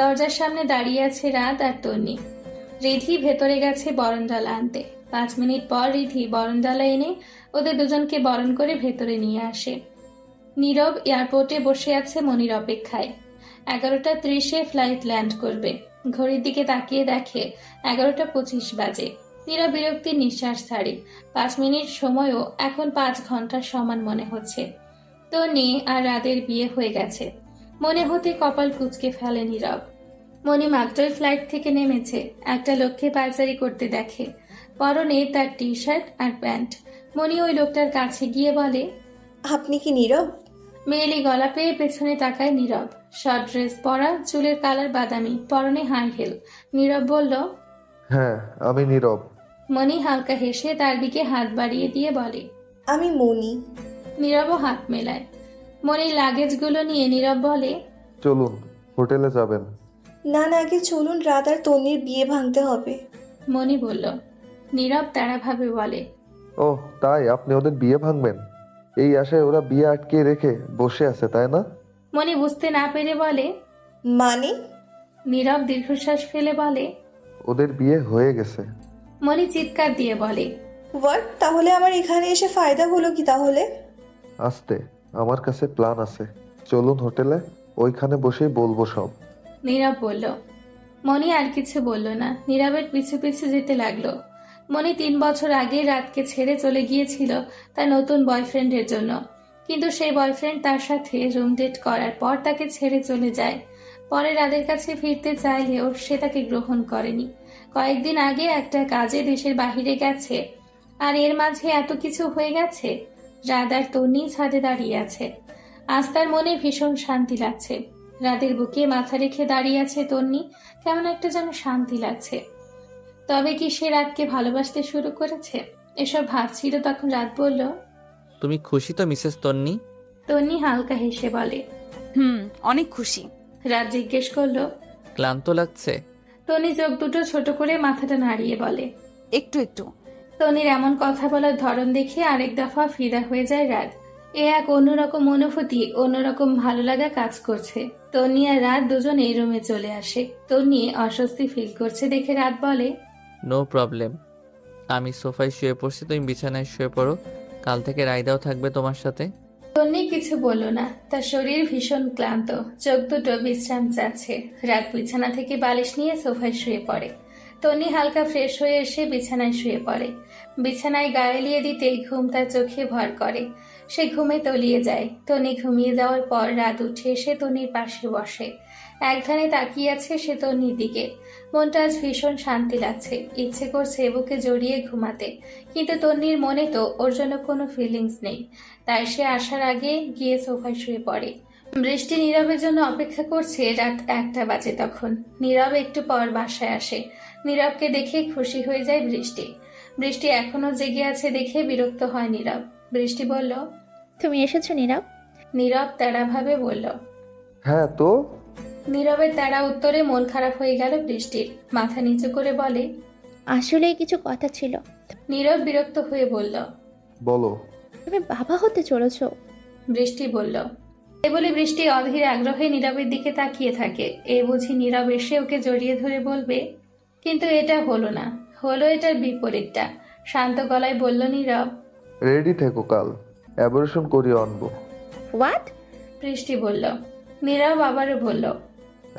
দরজার সামনে দাঁড়িয়ে আছে রাত আর তন্নি। রিধি ভেতরে গেছে বরণডালা আনতে। 5 মিনিট পর রিধি বরণডালা এনে ওদের দুজনকে বরণ করে ভেতরে নিয়ে আসে। নীরব এয়ারপোর্টে বসে আছে মনির অপেক্ষায়। 11টা 30-এ ফ্লাইট ল্যান্ড করবে। ঘড়ির দিকে তাকিয়ে দেখে 11টা 25 বাজে। নীরব বিরক্তির নিঃশ্বাস ছাড়ে। 5 মিনিট সময়ও এখন 5 ঘন্টার সমান মনে হচ্ছে। তন্নি আর রাতের বিয়ে হয়ে গেছে। মনে হতে কপাল কুঁচকে ফেলে নীরব। মনি মাত্রই ফ্লাইট থেকে নেমেছে। একটা লোককে পায়চারি করতে দেখে। পরনে তার টি শার্ট আর প্যান্ট। মনি ওই লোকটার কাছে গিয়ে বলে, আপনি কি নীরব? মেয়েলি গলা পেয়ে পেছনে তাকায় নীরব। শর্ট ড্রেস পরা, চুলের কালার বাদামি, পরনে হাই হিল। নীরব বলল, হ্যাঁ আমি নীরব। মনি হালকা হেসে তার দিকে হাত বাড়িয়ে দিয়ে বলে, আমি মনি। নীরবও হাত মেলায়। মনির লাগেজগুলো নিয়ে নীরব বলে, চলুন হোটেলে যাবেন। না না, আগে চলুন, রাত আর তন্নির বিয়ে ভাঙতে হবে। মনি বলল। নীরব তাড়াভাবে বলে, ও তাই, আপনি ওদের বিয়ে ভাঙবেন? এই আশায় ওরা বিয়ে আটকে রেখে বসে আছে, তাই না? মনি বুঝতে না পেরে বলে, মানে? নীরব দীর্ঘশ্বাস ফেলে বলে, ওদের বিয়ে হয়ে গেছে। মনি চিৎকার দিয়ে বলে, হোয়াট? তাহলে আমার এখানে এসে ফায়দা হলো কি তাহলে? আস্তে, আমার কাছে প্ল্যান আছে। চলুন হোটেলে, ওইখানে বসেই বলবো সব। নীরব বলল। মনি আর কিছু বলল না। নীরবের পিছু পিছু যেতে লাগলো। মনি 3 বছর আগে রাতকে ছেড়ে চলে গিয়েছিল তার নতুন বয়ফ্রেন্ডের জন্য। কিন্তু সেই বয়ফ্রেন্ড তার সাথে রুম ডেট করার পর তাকে ছেড়ে চলে যায়। পরে রাতের কাছে ফিরতে চাইলেও সে তাকে গ্রহণ করেনি। কয়েকদিন আগে একটা কাজে দেশের বাহিরে গেছে। আর এর মাঝে এত কিছু হয়ে গেছে। রাত আর তন্নি ছাদে দাঁড়িয়ে আছে। আজ তার মনে ভীষণ শান্তি লাগছে। রাতের বুকে মাথা রেখে দাঁড়িয়ে আছে তন্নি। কেমন একটা যেন শান্তি লাগছে। তবে কি সে রাতকে ভালোবাসতে শুরু করেছে? এসব ভাবছিল তখন রাত বলল, তুমি খুশি তো মিসেস তন্নি? তন্নি হালকা হেসে বলে, অনেক খুশি। রাত জিজ্ঞেস করলো, ক্লান্ত লাগছে? তন্নি চোখ দুটো ছোট করে মাথাটা নাড়িয়ে বলে, একটু একটু। তন্নির এমন কথা বলার ধরন দেখে আরেক দফা ফিদা হয়ে যায় রাত। এ এক অন্যরকম অনুভূতি, অন্যরকম ভালো লাগা কাজ করছে। তন্নি আর রাত দুজন এই রুমে চলে আসে। তন্নি অস্বস্তি ফিল করছে দেখে রাত বলে, নো প্রবলেম, আমি সোফায় শুয়ে পড়ছি, তুমি বিছানায় শুয়ে পড়ো। কাল থেকে রায়দাও থাকবে তোমার সাথে। তন্নি কিছু বলল না, তার শরীর ভীষণ ক্লান্ত, চোখ দুটো বিশ্রাম চাচ্ছে। রাত বিছানা থেকে বালিশ নিয়ে সোফায় শুয়ে পড়ে। তন্নি হালকা ফ্রেশ হয়ে এসে বিছানায় শুয়ে পড়ে। বিছানায় গায়ে এলিয়ে দিতেই ঘুম তার চোখে ভর করে। সে ঘুমে তলিয়ে যায়। তন্নি ঘুমিয়ে যাওয়ার পর রাত উঠে এসে তন্নির পাশে বসে। একধানে তাকিয়ে আছে সে তন্নির দিকে। মনটা আজ ভীষণ শান্তি লাগছে, ইচ্ছে করছে বুকে জড়িয়ে ঘুমাতে, কিন্তু তন্নির মনে তো ওর জন্য কোনো ফিলিংস নেই। তাই সে আসার আগে গিয়ে সোফায় শুয়ে পড়ে। বৃষ্টি নীরবের জন্য অপেক্ষা করছে। রাত 1টা বাজে তখন। নীরব একটু পর বাসায় আসে। নীরবকে দেখে খুশি হয়ে যায় বৃষ্টি। বৃষ্টি এখনো জেগে আছে দেখে বিরক্ত হয় নীরব। বৃষ্টি বলল, তুমি এসেছো নীরব? নীরব তাড়াভাবে বলল। হ্যাঁ তো। নীরবের তাড়া উত্তরে মন খারাপ হয়ে গেল বৃষ্টির। মাথা নিচু করে বলে, আসলে কিছু কথা ছিল। নীরব বিরক্ত হয়ে বলল, বলো। তুমি বাবা হতে চলেছো। বৃষ্টি বলল। এ বলে বৃষ্টি অধীর আগ্রহে নীরবের দিকে তাকিয়ে থাকে। এ বুঝি নীরব এসে ওকে জড়িয়ে ধরে বলবে, কিন্তু এটা হলো না, হলো এটার বিপরীতটা। শান্ত গলায় বলল নীরব, রেডি থেকো, কাল অ্যাবরেশন করিয়ে আনবো। হোয়াট? বৃষ্টি বলল। নীরব আবারও বলল,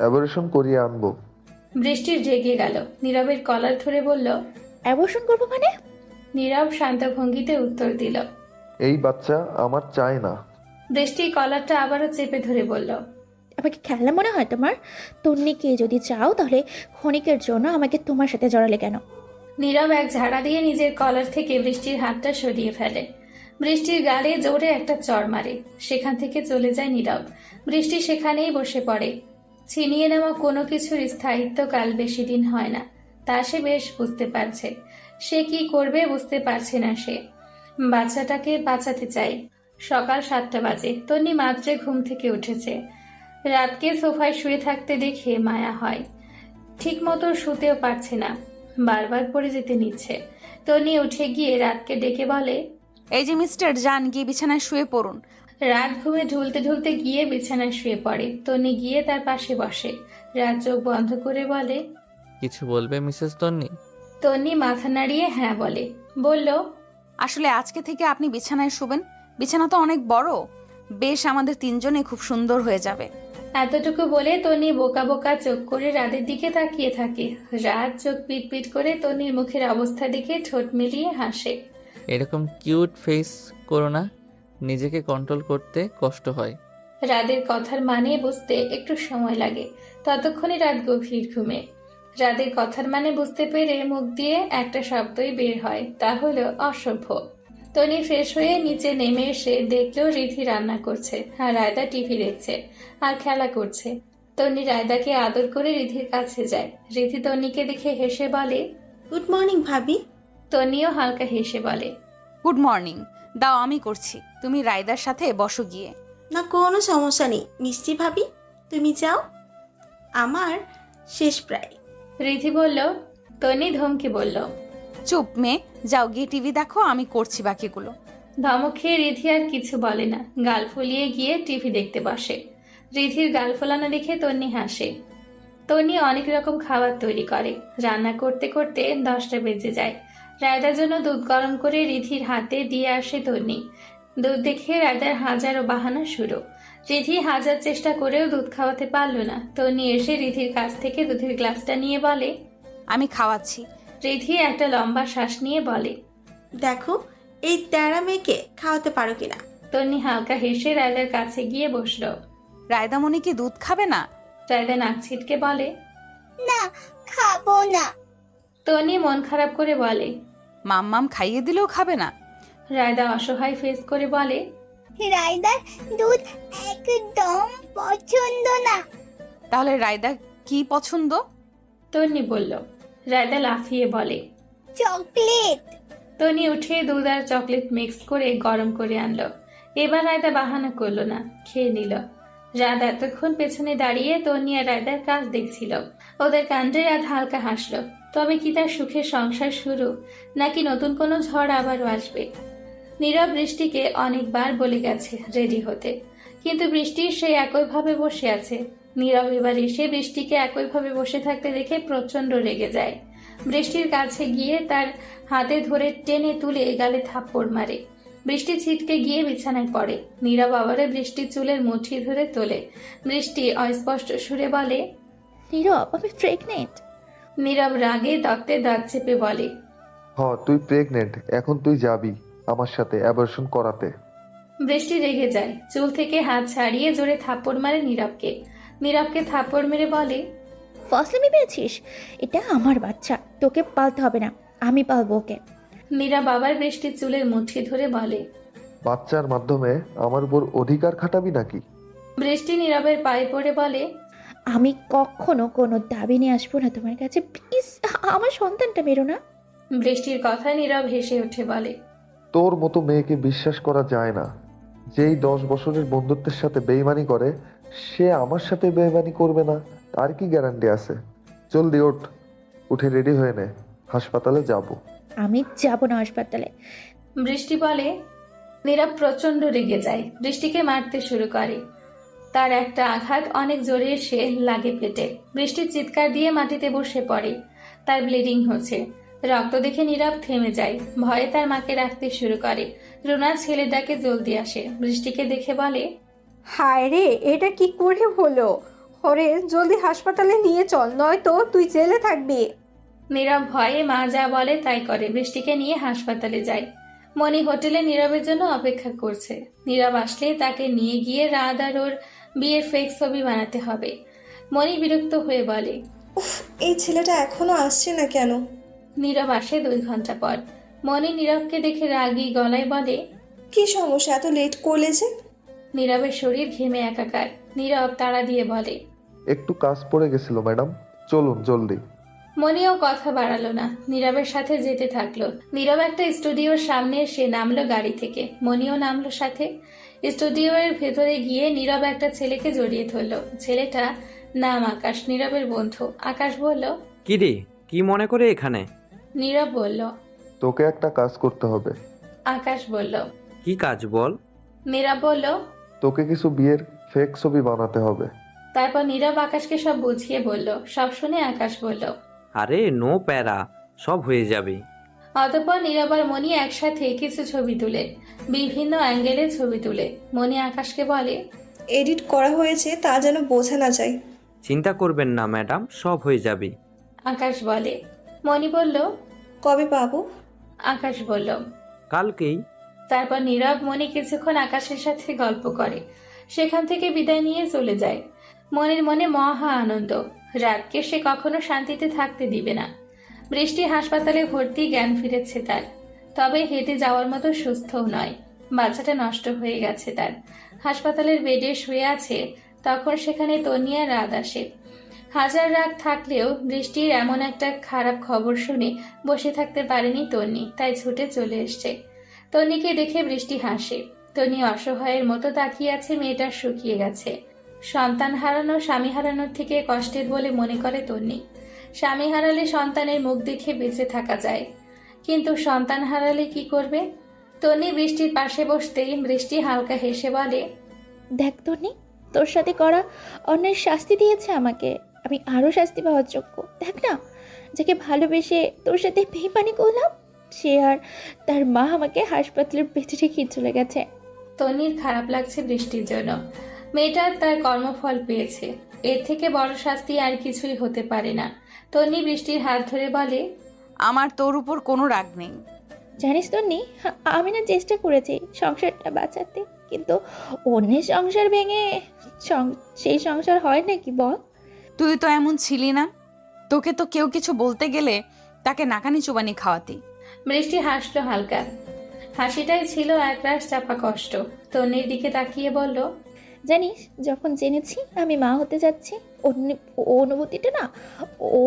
অ্যাবরেশন করিয়ে আনবো। বৃষ্টির জেগে গেল। নীরবের কলার ধরে বলল, অ্যাবর্শন করবো মানে? নীরব শান্ত ভঙ্গিতে উত্তর দিল, এই বাচ্চা আমার চাই না। বৃষ্টি কলারটা আবারও চেপে ধরে বলল, আমাকে খেলনা মনে হয় তোমার? তন্নিকে যদি চাও তাহলে ক্ষণিকের জন্য আমাকে তোমার সাথে জড়ালে কেন? নীরব এক ঝাড়া দিয়ে নিজের কলার থেকে বৃষ্টির হাতটা সরিয়ে ফেলে। বৃষ্টির গালে জোরে একটা চড় মারে। সেখান থেকে চলে যায় নীরব। বৃষ্টি সেখানেই বসে পড়ে। ছিনিয়ে নেওয়া কোনো কিছুর স্থায়িত্ব কাল বেশি দিন হয় না, তা সে বেশ বুঝতে পারছে। সে কি করবে বুঝতে পারছে না সে। বাচ্চাটাকে বাঁচাতে চায়। সকাল 7টা বাজে। তন্নি মাত্রে ঘুম থেকে উঠেছে। রাতকে সোফায় শুয়ে থাকতে দেখে মায়া হয়। ঠিক মতো শুতেও পারছে না, বারবার পড়ে যেতে নিচ্ছে। তন্নি উঠে গিয়ে রাতকে ডেকে বলে, এই যে মিস্টার, যান গিয়ে বিছানায় শুয়ে পড়ুন। রাত ঘুমে ঢুলতে ঢুলতে গিয়ে বিছানায় শুয়ে পড়ে। তন্নি গিয়ে তার পাশে বসে। রাত চোখ বন্ধ করে বলে, কিছু বলবে মিসেস তন্নি? তন্নি মাথা নাড়িয়ে হ্যাঁ বলে। বলল, আসলে আজকে থেকে আপনি বিছানায় শুবেন। বিছানা তো অনেক বড়, বেশ আমাদের তিনজনে খুব সুন্দর হয়ে যাবে। এতটুকু বলে তন্নি বোকা বোকা চোখ করে রাতের দিকে তাকিয়ে থাকে। রাত চোখ পিট পিট করে তন্নির মুখের অবস্থা দেখে ঠোঁট মিলিয়ে হাসে। এরকম কিউট ফেস করো না, নিজেকে কন্ট্রোল করতে কষ্ট হয়। রাতের কথার মানে বুঝতে একটু সময় লাগে। ততক্ষণে রাত গভীর ঘুমে। রাতের কথার মানে বুঝতে পেরে মুখ দিয়ে একটা শব্দই বের হয়, তা হলো অসভ্য। তনি ফ্রেশ হয়ে নিচে নেমে এসে দেখলো রিধি রান্না করছে আর রায়দা টিভি দেখছে আর খেলা করছে। তনি রায়দাকে আদর করে রিধির কাছে যায়। রিধি তনিকে দেখে হেসে বলে, গুড মর্নিং ভাবি। তনিও হালকা হেসে বলে, গুড মর্নিং। দাও আমি করছি, তুমি রায়দার সাথে বসো গিয়ে। না, কোনো সমস্যা নেই মিষ্টি ভাবি, তুমি যাও, আমার শেষ প্রায়। রিধি বলল। তনি ধমকে বলল, চুপ মেয়ে, যাও গিয়ে টিভি দেখো, আমি করছি বাকিগুলো। ধমক খেয়ে রিধি আর কিছু বলে না, গাল ফুলিয়ে গিয়ে টিভি দেখতে বসে। রিধির গাল ফোলানো দেখে তন্নি হাসে। তন্নি অনেক রকম খাবার তৈরি করে। রান্না করতে করতে 10টা বেজে যায়। রায়দার জন্য দুধ গরম করে রিধির হাতে দিয়ে আসে তন্নি। দুধ দেখে রায়দার হাজারো বাহানা শুরু। রিধি হাজার চেষ্টা করেও দুধ খাওয়াতে পারল না। তন্নি এসে রিধির কাছ থেকে দুধের গ্লাসটা নিয়ে বলে, আমি খাওয়াচ্ছি। রিধি একটা লম্বা শ্বাস নিয়ে বলে, দেখো এই তেরা মেয়েকে খাওয়াতে পারো কিনা। তন্নি হালকা হেসে রায়দার কাছে গিয়ে বসলো। রায়দামণি কি দুধ খাবে না? রায়দা নাক ছিটকে বলে, না, খাবো না। তন্নি মন খারাপ করে বলে, মাম্মাম খাইয়ে দিলেও খাবে না? রায়দা অসহায় ফেস করে বলে, রায়দার দুধ একদম পছন্দ না। তাহলে রায়দা কি পছন্দ? তন্নি বলল। রায়দা লাফিয়ে বলে, চকলেট। তনি উঠে দুধ আর চকলেট মিক্স করে গরম করে আনলো। এবার রায়দা বাহানা করলো না, খেয়ে নিল। রাত এতক্ষণ পেছনে দাঁড়িয়ে তনি আর রায়দার কাজ দেখছিল। ওদের কাণ্ডে রাত হালকা হাসলো। তবে কি তার সুখের সংসার শুরু, নাকি নতুন কোনো ঝড় আবারও আসবে? নীরব বৃষ্টিকে অনেকবার বলে গেছে রেডি হতে, কিন্তু বৃষ্টি সে একইভাবে বসে আছে। নীরব এবার এসে বৃষ্টিকে একইভাবে বসে থাকতে দেখে প্রচন্ড রেগে যায়। বৃষ্টির কাছে গিয়ে তার হাতে ধরে টেনে তুলে গালে থাপ্পড় মারে। বৃষ্টি ছিটকে গিয়ে বিছানায় পড়ে। নীরব আবারও বৃষ্টির চুলের মুঠি ধরে তোলে। বৃষ্টি অস্পষ্ট সুরে বলে, নীরব, আমি প্রেগনেন্ট। নীরব রাগে দাঁতে দাঁত চেপে বলে, তুই প্রেগনেন্ট, এখন তুই যাবি আমার সাথে অ্যাবর্শন করাতে। বৃষ্টি রেগে যায়, চুল থেকে হাত ছাড়িয়ে জোরে থাপ্পড় মারে নীরবকে। নীরবকে থাপ্পড় মেরে বলে, ফসলামি পেয়েছিস? এটা আমার বাচ্চা, তোকে পালতে হবে না, আমি পালবো ওকে। নীরব আবার বৃষ্টির চুলের মুঠি ধরে বলে, বাচ্চার মাধ্যমে আমার উপর অধিকার খাটাবি নাকি? বৃষ্টি নীরবের পায়ে পড়ে বলে, আমি কখনো কোনো দাবি নিয়ে আসবো না তোমার কাছে, প্লিজ আমার সন্তানটা মেরো না। বৃষ্টির কথায় নীরব হেসে উঠে বলে, তোর মতো মেয়েকে বিশ্বাস করা যায় না। যেই 10 বছরের বন্ধুত্বের সাথে বেইমানি করে, সে আমার সাথে বেইমানি করবে না তার কি গ্যারান্টি আছে? জলদি ওঠ, উঠে রেডি হয়ে নে, হাসপাতালে যাব। আমি যাবো না হাসপাতালে। বৃষ্টি বলে। নীরব প্রচন্ড রেগে যায়, বৃষ্টিকে মারতে শুরু করে। তার একটা আঘাত অনেক জোরে এসে লাগে পেটে। বৃষ্টির চিৎকার দিয়ে মাটিতে বসে পড়ে। তার ব্লিডিং হচ্ছে। রক্ত দেখে নীরব থেমে যায়। ভয়ে তার মাকে ডাকতে শুরু করে। রুনা ছেলেটাকে জলদি আসে। বৃষ্টিকে দেখে বলে, হায় রে, এটা কি করে হলো? ওরে জলদি হাসপাতালে নিয়ে চল, নয়তো তুই জেলে থাকবি। নীরব ভয়ে মা যা বলে তাই করে। বৃষ্টিকে নিয়ে হাসপাতালে যায়। মনি হোটেলে নীরবের জন্য অপেক্ষা করছে। নীরব আসলে তাকে নিয়ে গিয়ে রাত আর ওর বিয়ের ফেক ছবি বানাতে হবে। মনি বিরক্ত হয়ে বলে, উফ, এই ছেলেটা এখনো আসছে না কেন? নীরব আসে 2 ঘন্টা পর। মনি নীরবকে দেখে রাগী গলায় বলে, কি সমস্যা, এত লেট করলে যে? নীরবের শরীর ঘেমে একাকার। নীরব তাড়া দিয়ে বলে, একটু কাজ পড়ে গেছিল ম্যাডাম, চলুন জলদি। মনিও কথা বাড়ালো না, নীরবের সাথে যেতে থাকলো। নীরব একটা স্টুডিওর সামনে এসে নামলো গাড়ি থেকে। মনিও নামলো সাথে। স্টুডিওর ভেতরে গিয়ে নীরব একটা ছেলেকে জড়িয়ে ধরলো। ছেলেটা নাম আকাশ, নীরবের বন্ধু। আকাশ বলল, কি রে, কি মনে করে এখানে? নীরব বলল, তোকে একটা কাজ করতে হবে। আকাশ বলল, কি কাজ বল? নীরব বলল। তোকে কিছু বিয়ের ফেক ছবি বানাতে হবে। তারপর নীরব আকাশকে সব বুঝিয়ে বলল। সব শুনে আকাশ বলল, আরে নো প্যারা, সব হয়ে যাবে। অতঃপর নীরব আর মনি একসাথে কিছু ছবি তুলে, বিভিন্ন অ্যাঙ্গেলে ছবি তুলে মনি আকাশকে বলে, এডিট করা হয়েছে তা যেন বোঝা না যায়। চিন্তা করবেন না ম্যাডাম, সব হয়ে যাবে। আকাশ বলে। মনি বলল, কবে পাবো? আকাশ বলল, কালকেই। তারপর নীরব মনি কিছুক্ষণ আকাশের সাথে গল্প করে, সেখান থেকে বিদায় নিয়ে চলে যায়। মনির মনে মহা আনন্দ। রাতকে সে কখনো শান্তিতে থাকতে দিবে না। বৃষ্টি হাসপাতালে ভর্তি, জ্ঞান ফিরেছে তার, তবে হেঁটে যাওয়ার মতো সুস্থও নয়। বাচ্চাটা নষ্ট হয়ে গেছে তার। হাসপাতালের বেডে শুয়ে আছে। তখন সেখানে তনিয়া রাত আসে। হাজার রাগ থাকলেও বৃষ্টির এমন একটা খারাপ খবর শুনে বসে থাকতে পারেনি তন্নি, তাই ছুটে চলে এসছে। তন্নিকে দেখে বৃষ্টি হাসে। তন্নি অসহায়ের মতো তাকিয়ে আছে। মেয়েটা শুকিয়ে গেছে। সন্তান হারানো স্বামী হারানোর থেকে কষ্টের বলে মনে করে তন্নি। স্বামী হারালে সন্তানের মুখ দেখে বেঁচে থাকা যায়, কিন্তু সন্তান হারালে কি করবে? তন্নি বৃষ্টির পাশে বসতেই বৃষ্টি হালকা হেসে বলে, দেখ তন্নি, তোর সাথে করা অন্যের শাস্তি দিয়েছে আমাকে, আমি আরো শাস্তি পাওয়ার যোগ্য। দেখ না, যাকে ভালোবেসে তোর সাথে বেইমানি করলাম, সে আর তার মা আমাকে হাসপাতালের বেঁচে রেখে চলে গেছে। তন্নির খারাপ লাগছে বৃষ্টির জন্য। মেয়েটা তার কর্মফল পেয়েছে, এর থেকে বড় শাস্তি আর কিছুই হতে পারে না। তন্নি বৃষ্টির হাত ধরে বলে, আমার তোর উপর কোনো রাগ নেই। জানিস তন্নি, আমি না চেষ্টা করেছি সংসারটা বাঁচাতে, কিন্তু অন্যের সংসার ভেঙে সেই সংসার হয় নাকি বল? তুই তো এমন ছিলি না। তোকে তো কেউ কিছু বলতে গেলে তাকে নাকানি চুবানি খাওয়াতি। বৃষ্টি হাসলো হালকা। হাসিটাই ছিল একরাশ চাপা কষ্ট। তন্নির দিকে তাকিয়ে বলল, জানিস, যখন জেনেছি আমি মা হতে যাচ্ছি, অনুভূতিটা না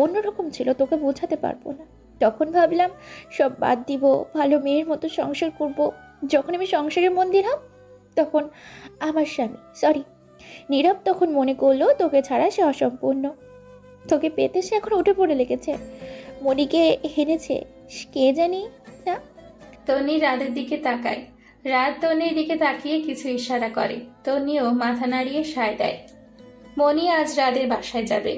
অন্যরকম ছিল, তোকে বোঝাতে পারবো না। তখন ভাবলাম সব বাদ দিব, ভালো মেয়ের মতো সংসার করব। যখন আমি সংসারে মন দিলাম তখন আমার স্বামী নীরব তখন মনে করলো তোকে ছাড়া সে অসম্পূর্ণ। তোকে পেতে সে এখন উঠে পড়ে লেগেছে। মনিকে হেরেছে কে জানি না। তন্নি রাতের দিকে তাকায়। রাত তন্নির দিকে তাকিয়ে কিছু ইশারা করে। তন্নিও মাথা নাড়িয়ে সায় দেয়। মনি আজ রাতের বাসায় যাবে।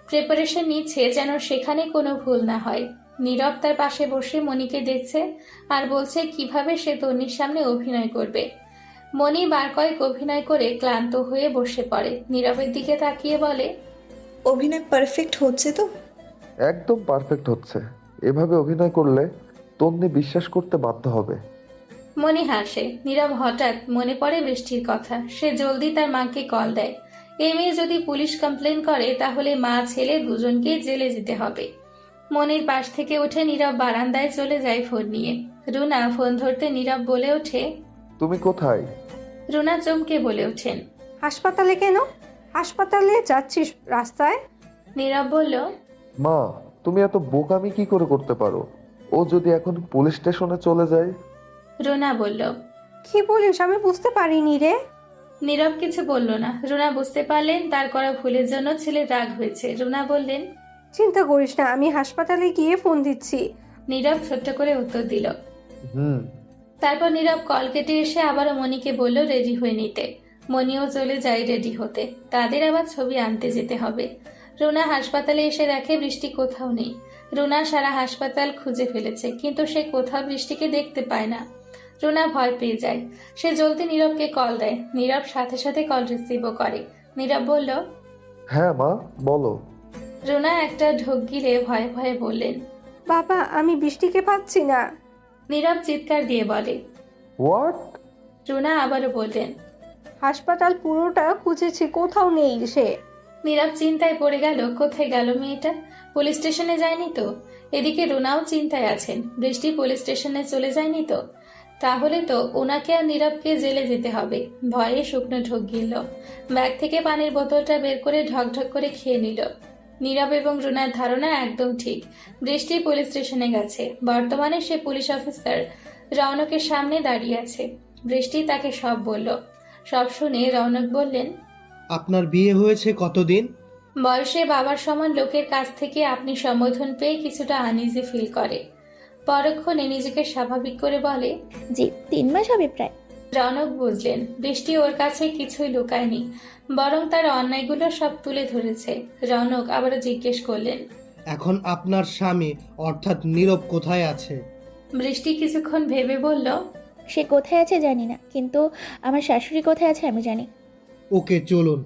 প্রিপারেশন নিচ্ছে যেন সেখানে কোনো ভুল না হয়। নীরব তার পাশে বসে মনিকে দেখছে আর বলছে কিভাবে সে তন্নির সামনে অভিনয় করবে। মনি বার কয়েক অভিনয় করে ক্লান্ত হয়ে বসে পড়ে। নীরবের দিকে তাকিয়ে বলে, অভিনয় পারফেক্ট হচ্ছে তো? একদম পারফেক্ট হচ্ছে। এভাবে অভিনয় করলে তন্নি বিশ্বাস করতে বাধ্য হবে। মনি হাসে। নীরব হঠাৎ মনে পড়ে বৃষ্টির কথা। সে জলদি তার মাকে কল দেয়। এই মেয়ে যদি পুলিশ কমপ্লেন করে তাহলে মা ছেলে দুজনকে জেলে যেতে হবে। মনির পাশ থেকে উঠে নীরব বারান্দায় চলে যায় ফোন নিয়ে। রুনা ফোন ধরতে নীরব বলে ওঠে, তুমি কোথায়? রুনা চমকে বলে ওঠেন, হাসপাতালে কেন? হাসপাতালে যাচ্ছিস রাস্তায়? নীরব বলল, মা, তুমি এত বোকামি কি করে করতে পারো? ও যদি এখন পুলিশ স্টেশনে চলে যায়? রুনা বলল। কি বলিস? আমি বুঝতে পারিনি রে। নীরব কিছু বলল না। রুনা বুঝতে পারলেন তার করা ভুলের জন্য ছেলের রাগ হয়েছে। রুনা বললেন, চিন্তা করিস না, আমি হাসপাতালে গিয়ে ফোন দিচ্ছি। নীরব ছোট্ট করে উত্তর দিল। তারপর নীরব কল কেটে এসে আবারও মনিকে বলল রেডি হয়ে নিতে। মনিও চলে যায় রেডি হতে। তাদের আবার ছবি আনতে যেতে হবে। রুনা হাসপাতালে এসে দেখে বৃষ্টি কোথাও নেই। রুনা সারা হাসপাতাল খুঁজে ফেলেছে, কিন্তু সে কোথাও বৃষ্টিকে দেখতে পায় না। রুনা ভয় পেয়ে যায়। সে জলদি নীরবকে কল দেয়। নীরব সাথে সাথে কল রিসিভও করে। নীরব বলল, হ্যাঁ মা, বলো। রুনা একটা ঢোক গিলে ভয়ে ভয়ে বললেন, বাবা, আমি বৃষ্টিকে পাচ্ছি না। নীরব চিৎকার দিয়ে বলে, হোয়াট? রুনা আবারও বললেন, হাসপাতাল পুরোটা খুঁজেছি, কোথাও নেই সে। নীরব চিন্তায় পড়ে গেল, কোথায় গেল মেয়েটা? পুলিশ স্টেশনে যায়নি তো? এদিকে রুনাও চিন্তায় আছেন, বৃষ্টি পুলিশ স্টেশনে চলে যায়নি তো? তাহলে তো ওনাকে আর নীরবকে জেলে যেতে হবে। ভয়ে শুকনো ঢোক গিলল। ব্যাগ থেকে পানির বোতলটা বের করে ঢকঢক করে খেয়ে নিল। নীরব এবং রুনার ধারণা একদম ঠিক। বৃষ্টি পুলিশ স্টেশনে গেছে। বর্তমানে সে পুলিশ অফিসার রৌনকের সামনে দাঁড়িয়ে আছে। বৃষ্টি তাকে সব বলল। সব শুনে রৌনক বললেন, আপনার বিয়ে হয়েছে কতদিন? বয়সে বাবার সমান লোকের কাছ থেকে আপনি সম্বোধন পেয়ে কিছুটা আনইজি ফিল করে। পরক্ষণে নিজেকে স্বাভাবিক করে বলে, জি 3 মাস হবে প্রায়। রৌনক বুঝলেন বৃষ্টি ওর কাছে কিছুই লুকায়নি, বরং তার অন্যায়গুলো সব তুলে ধরেছে। রৌনক আবারও জিজ্ঞেস করলেন, এখন আপনার স্বামী অর্থাৎ নীরব কোথায় আছে? বৃষ্টি কিছুক্ষণ ভেবে বলল, সে কোথায় আছে জানি না, কিন্তু আমার শাশুড়ি কোথায় আছে আমি জানি। ওকে, চলুন।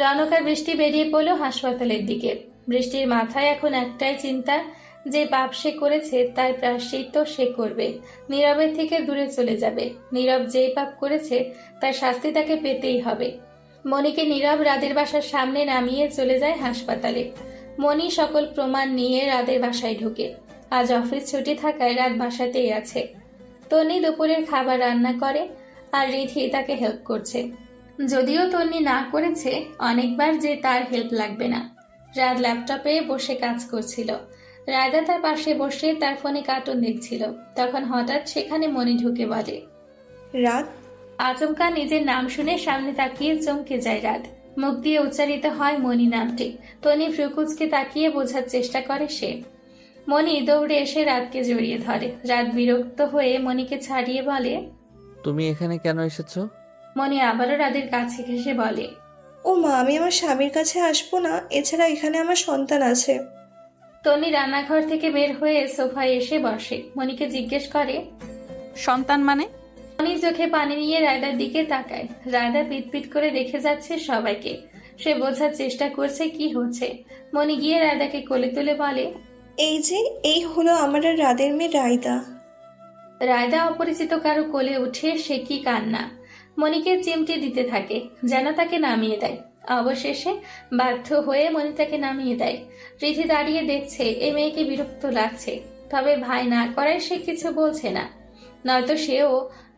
রৌনক আর বৃষ্টি বেরিয়ে পড়ল হাসপাতালের দিকে। বৃষ্টির মাথায় এখন একটাই চিন্তা, যে পাপ সে করেছে তার প্রায়শ্চিত্ত সে করবে। নীরবের থেকে দূরে চলে যাবে। নীরব যেই পাপ করেছে তার শাস্তি তাকে পেতেই হবে। মনিকে নীরব রাদের বাসার সামনে নামিয়ে চলে যায় হাসপাতালে। মনি সকল প্রমাণ নিয়ে রাদের বাসায় ঢুকে। আজ অফিস ছুটি থাকায় রাত বাসাতেই আছে। তন্নি দুপুরের খাবার রান্না করে আর রিধি তাকে হেল্প করছে। যদিও তন্নি না করেছে অনেকবার যে তার হেল্প লাগবে না। রাত ল্যাপটপে বসে কাজ করছিল। রায়দা তার পাশে বসে তার ফোনে কার্টুন দেখছিল। তখন হঠাৎ সেখানে মনি ঢুকে বলে, রাত। আচমকা নিজের নাম শুনে সামনে তাকিয়ে চমকে যায় রাত। মুখ দিয়ে উচ্চারিত হয় মনি নামটি। তনি ফ্রুকুচকে তাকিয়ে বোঝার চেষ্টা করে সে। মনি দৌড়ে এসে রাতকে জড়িয়ে ধরে। রাত বিরক্ত হয়ে মনিকে ছাড়িয়ে বলে, তুমি এখানে কেন এসেছো? মনি আবারও রাতের কাছে ঘেসে বলে, ও মা, আমি আমার স্বামীর কাছে আসবো না? এছাড়া এখানে আমার সন্তান আছে। তনি রান্নাঘর থেকে বের হয়ে সোফায় এসে বসে। মনিকে জিজ্ঞেস করে, সন্তান মানে? মনি চোখে পানি নিয়ে রায়দার দিকে তাকায়। রায়দা পিটপিট করে দেখে যাচ্ছে সবাইকে। সে বোঝার চেষ্টা করছে কি হচ্ছে। মনি গিয়ে রায়দাকে কোলে তুলে বলে, এই হলো আমার আর রাদের মেয়ে রায়দা। রায়দা অপরিচিত কারো কোলে উঠে সে কি কান্না। মনিকে চিমটি দিতে থাকে যেন তাকে নামিয়ে দেয়। অবশেষে বাধ্য হয়ে মনি তাকে নামিয়ে দেয়। রিধি দাঁড়িয়ে দেখছে এই মেয়েকে বিরক্ত লাগছে, তবে ভাই না করায় সে কিছু বলছে না, নয়তো সেও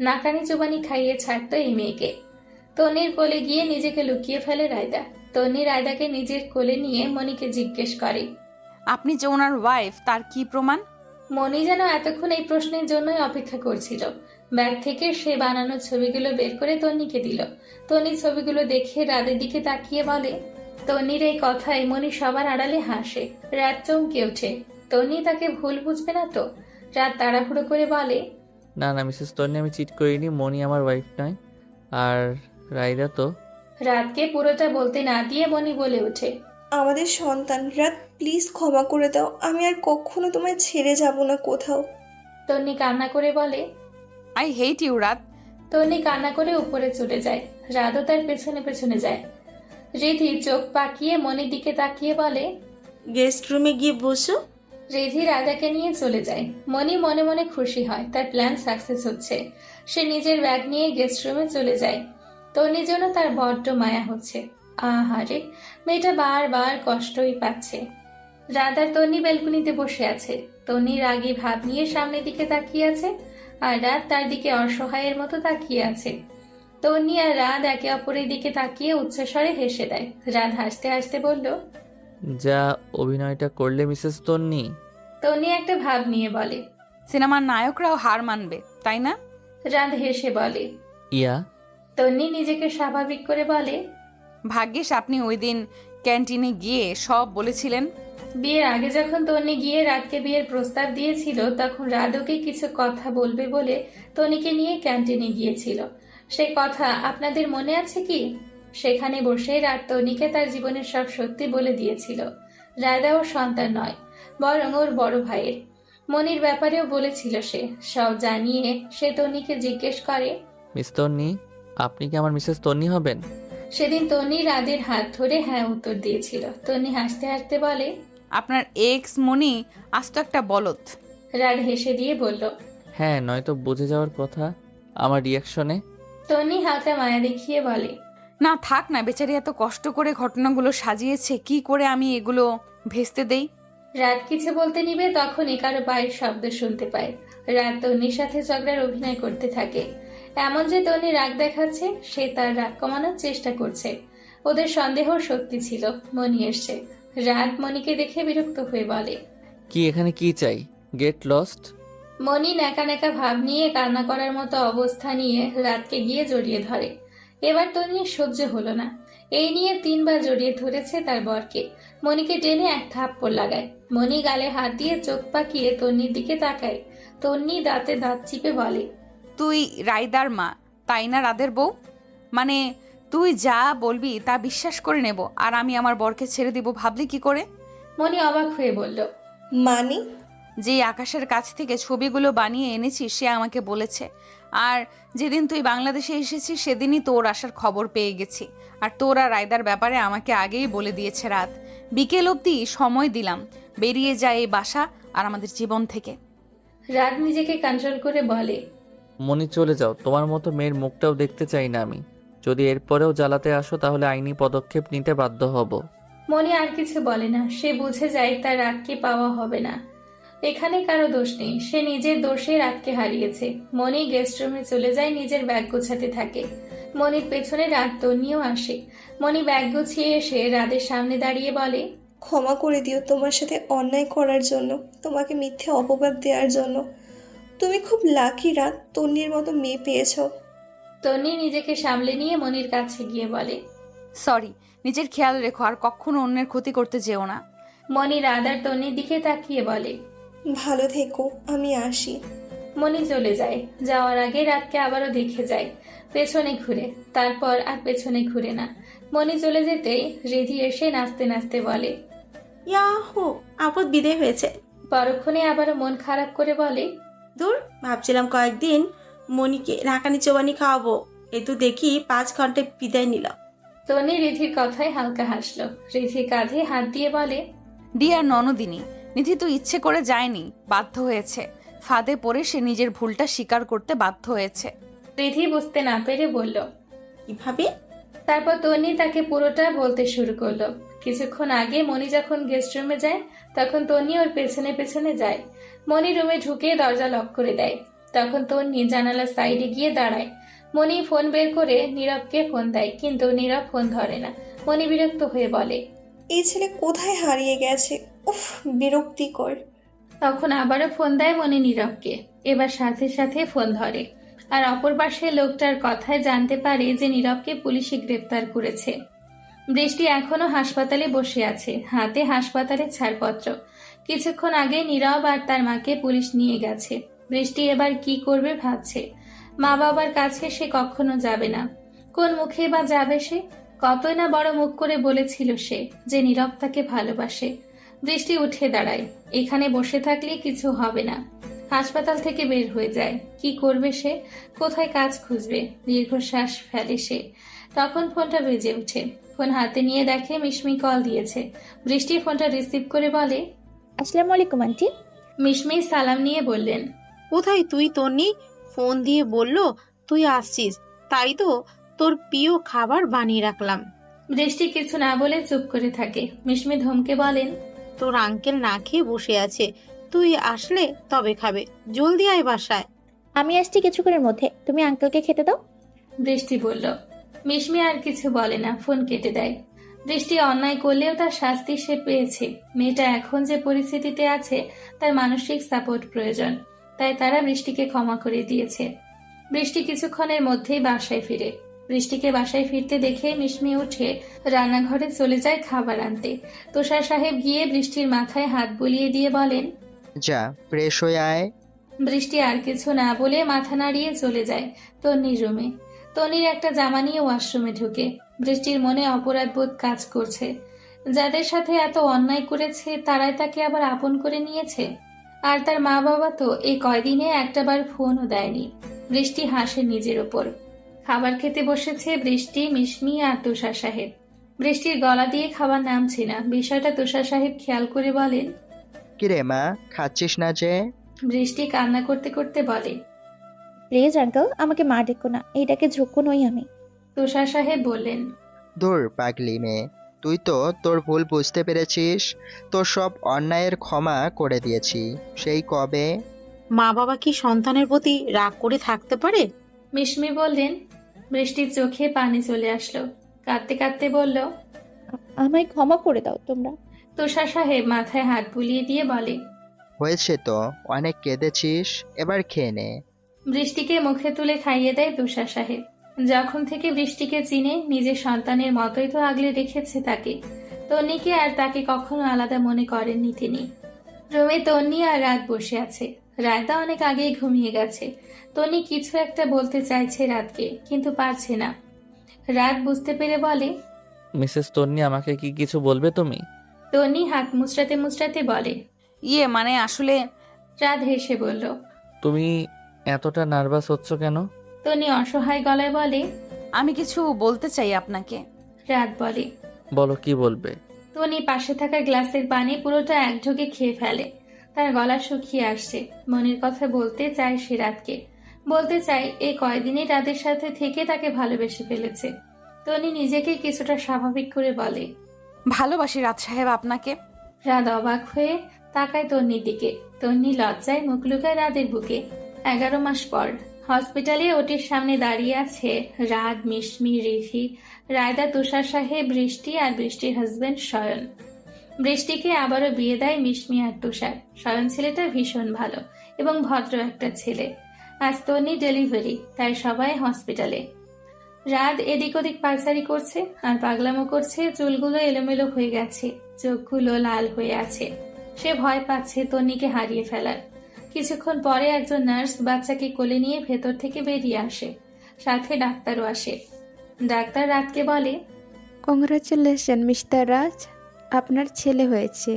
নাকানি চুবানি খাইয়ে ছাড়তো এই মেয়েকে। তনির কোলে গিয়ে নিজেকে লুকিয়ে ফেলে রায়দা। তনি রায়দাকে নিজের কোলে নিয়ে মনিকে জিজ্ঞেস করে, আপনি যে ওনার ওয়াইফ তার কি প্রমাণ? মনি যেন এতক্ষণ এই প্রশ্নের জন্যই অপেক্ষা করছিল। ব্যাগ থেকে সে বানানো ছবিগুলো বের করে তন্নিকে দিল। তন্নি ছবিগুলো দেখে রাতের দিকে তাকিয়ে বলে। তন্নির এই কথায় মনি সবার আড়ালে হাসে। রাত চমকে ওঠে। তন্নি তাকে ভুল বুঝবে না তো? রাত তাড়াহুড়ো করে বলে, না না মিসেস তন্নি, আমি চিট করিনি, মনি আমার ওয়াইফ নয়। আর রাইদা তো। রাতকে পুরোটা বলতে না দিয়ে মনি বলে ওঠে, আমাদের সন্তান রাত, প্লিজ ক্ষমা করে দাও। আমি আর কখনো তোমায় ছেড়ে যাব না কোথাও। তন্নি কান্না করে বলে। আই হেট ইউ রাত। তন্নি কান্না করে উপরে চলে যায়। রাতও তার পেছনে পেছনে যায়। রিধি চোখ পাকিয়ে মনির দিকে তাকিয়ে বলে, গেস্ট রুমে গিয়ে বসো। রিধি রাজাকে নিয়ে চলে যায়। মনি মনে মনে খুশি হয়, তার প্ল্যান সাকসেস হচ্ছে। সে নিজের ব্যাগ নিয়ে গেস্ট রুমে চলে যায়। তন্নির জন্য তার বড্ড মায়া হচ্ছে। আহারে, মেয়েটা বারবার কষ্টই পাচ্ছে। রাধার তন্নি বেলকুনিতে বসে আছে। তন্নি রাগী ভাব নিয়ে সামনের দিকে তাকিয়ে আছে, আর রাত তার দিকে অসহায়ের মতো তাকিয়ে আছে। তন্নি আর রাত একে অপরের দিকে তাকিয়ে উচ্চস্বরে হেসে দেয়। রাত হাসতে হাসতে বলল, যা অভিনয়টা করলে মিসেস তন্নি। তন্নি একটা ভাব নিয়ে বলে, সিনেমার নায়করাও হার মানবে, তাই না? রাত হেসে বলে। ইয়া। তন্নি নিজেকে স্বাভাবিক করে বলে, ভাগ্যিস আপনি ওই দিন ক্যান্টিনে গিয়ে সব বলেছিলেন। বিয়ের আগে যখন তন্নি গিয়ে রাতকে বিয়ের প্রস্তাব দিয়েছিল, তখন রাধকে কিছু কথা বলবে বলে তন্নিকে নিয়ে ক্যান্টিনে গিয়েছিল। সেই কথা আপনাদের মনে আছে কি? সেখানে বসে রাত তন্নিকে তার জীবনের সব সত্যি বলে দিয়েছিল। রাধা ওর সন্তান নয়, বরং ওর বড় ভাইয়ের। মনির ব্যাপারেও বলেছিল সে। সব জানিয়ে সে তন্নিকে জিজ্ঞেস করে, মিস তন্নি, আপনি কি আমার মিসেস তন্নি হবেন? সেদিন তন্নি রাদের হাত ধরে হ্যাঁ উত্তর দিয়েছিল। তন্নি হাসতে হাসতে বলে, আপনার এক্স মনি আস্ত একটা বলদ। রাত হেসে দিয়ে বলল, হ্যাঁ, নয়তো বুঝে যাওয়ার কথা আমার রিয়াকশনে। তন্নি হালকা মায়া দেখিয়ে বলে, না থাক না, বেচারি এত কষ্ট করে ঘটনাগুলো সাজিয়েছে, কি করে আমি এগুলো ভেস্তে দেই? রাত কিছু বলতে নিবে তখনই কারো পায়ের শব্দ শুনতে পায়। রাত তন্নির সাথে ঝগড়ার অভিনয় করতে থাকে। এমন যে তন্নি রাগ দেখাচ্ছে, সে তার রাগ কমানোর চেষ্টা করছে। ওদের সন্দেহ সত্যি ছিল, মনি এসছে। রাত মনিকে দেখে বিরক্ত হয়ে বলে, কি এখানে কি চাই? Get lost. মনি ন্যাকা ন্যাকা ভাব নিয়ে কান্না করার মতো অবস্থা নিয়ে রাতকে গিয়ে জড়িয়ে ধরে। এবার তন্নির সহ্য হলো না। এই নিয়ে 3 বার জড়িয়ে ধরেছে তার বরকে। মনিকে টেনে এক থাপ্পড় লাগায়। মনি গালে হাত দিয়ে চোখ পাকিয়ে তন্নির দিকে তাকায়। তন্নি দাঁতে দাঁত চিপে বলে, তুই রাইদার মা, তাই না রাদের বউ? মানে তুই যা বলবি তা বিশ্বাস করে নেব, আর আমি আমার বরকে ছেড়ে দিব ভাবলি কি করে? মনি অবাক হয়ে বলল, মানে? যে আকাশের কাছ থেকে ছবিগুলো বানিয়ে এনেছি সে আমাকে বলেছে। আর যেদিন তুই বাংলাদেশে এসেছিস সেদিনই তোর আসার খবর পেয়ে গেছি। আর তোর আর রায়দার ব্যাপারে আমাকে আগেই বলে দিয়েছে রাত। বিকেল অবধি সময় দিলাম, বেরিয়ে যায় এই বাসা আর আমাদের জীবন থেকে। রাত নিজেকে কন্ট্রোল করে বলে, মনি চলে যাও, তোমার মতো মেয়ের মুখটাও দেখতে চাই না আমি। যদি এরপরেও জ্বালাতে আসো তাহলে আইনি পদক্ষেপ নিতে বাধ্য হব। মনি আর কিছু বলে না। সে বুঝে যায় তার রাগকে পাওয়া হবে না। এখানে কারো দোষ নেই, সে নিজের দোষে রাতকে হারিয়েছে। মনি গেস্ট রুমে চলে যায়, নিজের ব্যাগ গোছাতে থাকে। মনির পেছনে রাত তন্নিও আসে। মনি ব্যাগ গুছিয়ে এসে রাতের সামনে দাঁড়িয়ে বলে, ক্ষমা করে দিও তোমার সাথে অন্যায় করার জন্য, তোমাকে মিথ্যে অপবাদ দেওয়ার জন্য। তুমি খুব লাকি রাত, তন্নির মতো মেয়ে পেয়েছো। তন্নি নিজেকে সামলে নিয়ে মনির কাছে গিয়ে বলে, সরি, নিজের খেয়াল রেখো আর কখনো অন্যের ক্ষতি করতে যেও না। মনি রাত আর তন্নির দিকে তাকিয়ে বলে, ভালো থেকো, আমি আসি। মনি চলে যায়। যাওয়ার আগে রাতকে আবারও দেখে যায়, পেছনে ঘুরে, তারপর আর পেছনে ঘুরে না। মনি চলে যেতেই রিধি এসে নাচতে নাচতে বলে, ইয়াহু, আপদ বিদায় হয়েছে। পরক্ষণে আবারও মন খারাপ করে বলে, দূর, ভাবছিলাম কয়েকদিন মনিকে রাকানি চোবানি খাওয়াবো, এ তো দেখি 5 ঘন্টায় বিদায় নিল। তনি রিধির কথায় হালকা হাসলো। রিধির কাঁধে হাত দিয়ে বলে, ডিয়ার ননদিনী, নিধি তো ইচ্ছে করে যায়নি, বাধ্য হয়েছে। ফাঁদে পড়ে সে নিজের ভুলটা স্বীকার করতে বাধ্য হয়েছে। রিধি বুঝতে না পেরে বলল, কিভাবে? তারপর তনি তাকে পুরোটা বলতে শুরু করলো। কিছুক্ষণ আগে মনি যখন গেস্ট রুমে যায়, তখন তনি ওর পেছনে পেছনে যায়। মনি রুমে ঢুকে দরজা লক করে দেয়। তখন তনি জানালার সাইডে গিয়ে দাঁড়ায়। মনি ফোন বের করে নীরবকে ফোন দেয়, কিন্তু নীরব ফোন ধরে না। মনি বিরক্ত হয়ে বলে, এই ছেলে কোথায় হারিয়ে গেছে? উফ, বিরক্তিকর। তখন আবারও ফোন দেয় মনি নীরবকে। এবার সাথে সাথে ফোন ধরে, আর অপর পাশে লোকটার কথায় জানতে পারে যে নীরবকে পুলিশে গ্রেপ্তার করেছে। বৃষ্টি এখনো হাসপাতালে বসে আছে, হাতে হাসপাতালের ছাড়পত্র। কিছুক্ষণ আগে নীরব আর তার মাকে পুলিশ নিয়ে গেছে। বৃষ্টি এবার কি করবে ভাবছে। মা বাবার কাছে সে কখনো যাবে না। কোন মুখে বা যাবে সে? কতই না বড় মুখ করে বলেছিল সে যে নীরব তাকে ভালোবাসে। বৃষ্টি উঠে দাঁড়ায়। এখানে বসে থাকলে কিছু হবে না। হাসপাতাল থেকে বের হয়ে যায়। কি করবে সে? কোথায় কাজ খুঁজবে? দীর্ঘশ্বাস ফেলে সে। তখন ফোনটা বেজে ওঠে। ফোন হাতে নিয়ে দেখে মিশমি কল দিয়েছে। বৃষ্টি ফোনটা রিসিভ করে বলে, আসসালামু আলাইকুম আন্টি। মিশমি সালাম নিয়ে বললেন, কোথায় তুই? তন্নি ফোন দিয়ে বলল তুই আসছিস, তাই তো তোর প্রিয় খাবার বানিয়ে রাখলাম। বৃষ্টি কিছু না বলে চুপ করে থাকে। মিশমি ধমকে বলেন, তোর আঙ্কেল না খেয়ে বসে আছে, তুই আসলে তবে খাবে। জলদি আয় বাসায়। আমি আসছি কিছুক্ষণের মধ্যে, তুমি আঙ্কেলকে খেতে দাও। বৃষ্টি বলল। মিশমি আর কিছু বলে না, ফোন কেটে দেয়। বৃষ্টি অন্যায় করলেও তার শাস্তি সে পেয়েছে। মেয়েটা এখন যে পরিস্থিতিতে আছে তার মানসিক সাপোর্ট প্রয়োজন, তাই তারা বৃষ্টিকে ক্ষমা করে দিয়েছে। বৃষ্টি কিছুক্ষণের মধ্যেই বাসায় ফিরে। বৃষ্টিকে বাসায় ফিরতে দেখে মিশমি উঠে রান্নাঘরে চলে যায় খাবার আনতে। তুষার সাহেব গিয়ে বৃষ্টির মাথায় হাত বুলিয়ে দিয়ে বলেন, যা ফ্রেশ হয়ে আয়। বৃষ্টি আর কিছু না বলে মাথা নাড়িয়ে চলে যায় তন্নির রুমে। তন্নির একটা জামা নিয়ে ওয়াশরুমে ঢুকে। বৃষ্টির মনে অপরাধ বোধ কাজ করছে। যাদের সাথে এত অন্যায় করেছে তারাই তাকে আবার আপন করে নিয়েছে। আর তার মা বাবা তো এই কয়দিনে একটাবার ফোনও দেয়নি। বৃষ্টি হাসে নিজের ওপর। খাবার খেতে বসেছে বৃষ্টি, মিশমি আর তুষার সাহেব। বৃষ্টির গলা দিয়ে খাবার নামছে না। বিষয়টা তুষার সাহেব খেয়াল করে বলেন, কিরে মা, খাচ্ছিস না যে? বৃষ্টি কান্না করতে করতে বলে, প্লিজ আঙ্কেল, আমাকে মা ডেকো না, এইটাকে ঝুঁকো নই আমি। তুষার সাহেব বললেন, ধুর পাগলি মেয়ে, তুই তো তোর ভুল বুঝতে পেরেছিস। তোর সব অন্যায়ের ক্ষমা করে দিয়েছি সেই কবে। মা বাবা কি সন্তানের প্রতি রাগ করে থাকতে পারে? মিশমি বললেন। বৃষ্টির চোখে পানি চলে আসলো। কাঁদতে কাঁদতে বলল, আমায় ক্ষমা করে দাও তোমরা। তুষার সাহেব মাথায় হাত বুলিয়ে দিয়ে বলে, হয়েছে তো, অনেক কেঁদেছিস, এবার খেয়ে নে। বৃষ্টিকে মুখে তুলে খাইয়ে দেয় তুষার সাহেব। যখন থেকে বৃষ্টিকে চিনে নিজের সন্তানের মতোই তো আগলে রেখেছে তাকে। তন্নিকে আর তাকে কখনো আলাদা মনে করেননি তিনি। রুমে তন্নি আর রাত বসে আছে। রায়দা অনেক আগেই ঘুমিয়ে গেছে। তন্নি কিছু একটা বলতে চাইছে রাতকে, কিন্তু পারছে না। রাত বুঝতে পেরে বলে, মিসেস তন্নি, আমাকে কি কিছু বলবে তুমি? তন্নি হাত মুচড়াতে মুচড়াতে বলে, মানে আসলে। রাত হেসে বলল, তুমি এতটা নার্ভাস হচ্ছ কেন? তন্নি অসহায় গলায় বলে, আমি কিছু বলতে চাই আপনাকে। রাত বলে, বলো, কি বলবে? তন্নি পাশে থাকা গ্লাসের পানি পুরোটা এক ঢোকে খেয়ে ফেলে। তার গলা শুকিয়ে আসছে। মনের কথা বলতে চায় সে রাতকে। বলতে চাই এই কয়দিনই রাতের সাথে থেকে তাকে ভালোবেসে ফেলেছে। তন্নি নিজেকে কিছুটা স্বাভাবিক করে বলে, ভালোবাসি রাত সাহেব আপনাকে। রাত অবাক হয়ে তাকায় তন্নির দিকে। তন্নি লজ্জায় মুখ লুকায় রাতের বুকে। 11 মাস পর হসপিটালে ওটির সামনে দাঁড়িয়ে আছে রাত, মিশমি, রিফি, রায়দা, তুষার সাহেব, বৃষ্টি আর বৃষ্টির হাজবেন্ড শয়ন। বৃষ্টিকে আবারও বিয়ে দেয় মিশমি আর তুষার। শয়ন ছেলেটা ভীষণ ভালো এবং ভদ্র একটা ছেলে। আজ তন্নি ডেলিভারি, তাই সবাই হসপিটালে। রাত এদিক ওদিক পায়চারি করছে আর পাগলামো করছে। চুলগুলো এলোমেলো হয়ে গেছে, চোখগুলো লাল হয়ে আছে। সে ভয় পাচ্ছে তন্নিকে হারিয়ে ফেলার। কিছুক্ষণ পরে একজন নার্স বাচ্চাকে কোলে নিয়ে ভেতর থেকে বেরিয়ে আসে। সাথে ডাক্তারও আসে। ডাক্তার রাতকে বলে, কংগ্রাচুলেশন মিস্টার রাজ, আপনার ছেলে হয়েছে।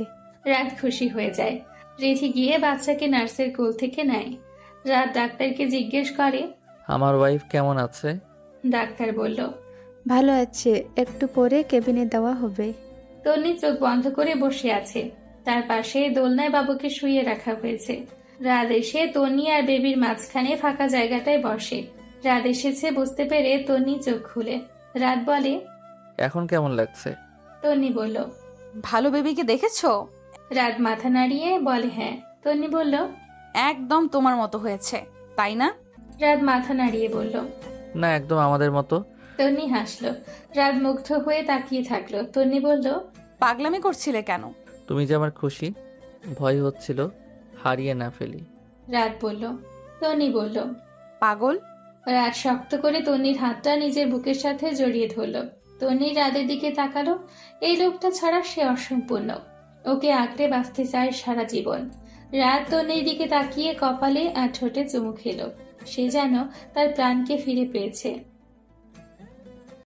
রাত খুশি হয়ে যায়। রিধি গিয়ে বাচ্চাকে নার্সের কোল থেকে নেয়। রাত ডাক্তারকে জিজ্ঞেস করে, আমার ওয়াইফ কেমন আছে? ডাক্তার বলল, ভালো আছে, একটু পরে কেবিনে দেওয়া হবে। তন্নি চোখ বন্ধ করে বসে আছে। তার পাশে দোলনায় বাবুকে শুইয়ে রাখা হয়েছে। রাত এসে তন্নি আর বেবির মাঝখানে ফাঁকা জায়গাটায় বসে। রাত এসেছে বুঝতে পেরে তন্নি চোখ খুলে। রাত বলে, এখন কেমন লাগছে? তন্নি বলল, ভালো বেবিকে দেখেছো? রাত মাথা নাড়িয়ে বলে, হ্যাঁ। তন্নি বলল, একদম তোমার মতো হয়েছে, তাই না? রাত মাথা নাড়িয়ে বলল, না, একদম আমাদের মতো। তন্নি হাসলো। রাত মুগ্ধ হয়ে তাকিয়ে থাকলো। তন্নি বলল, পাগলামি করছিলে কেন? তুমি যে আমার খুশি, ভয় হচ্ছিল হারিয়ে না ফেলি। রাত বলল। তন্নি বলল, পাগল। রাত শক্ত করে তন্নির হাতটা নিজের বুকের সাথে জড়িয়ে ধরল। তন্নি রাতের দিকে তাকালো। এই লোকটা ছাড়া সে অসম্পূর্ণ। ওকে আঁকড়ে বাঁচতে চায় সারা জীবন। রাত তন্নির দিকে তাকিয়ে কপালে আর ঠোঁটে চুমু খেলো। সে যেন তার প্রাণকে ফিরে পেয়েছে।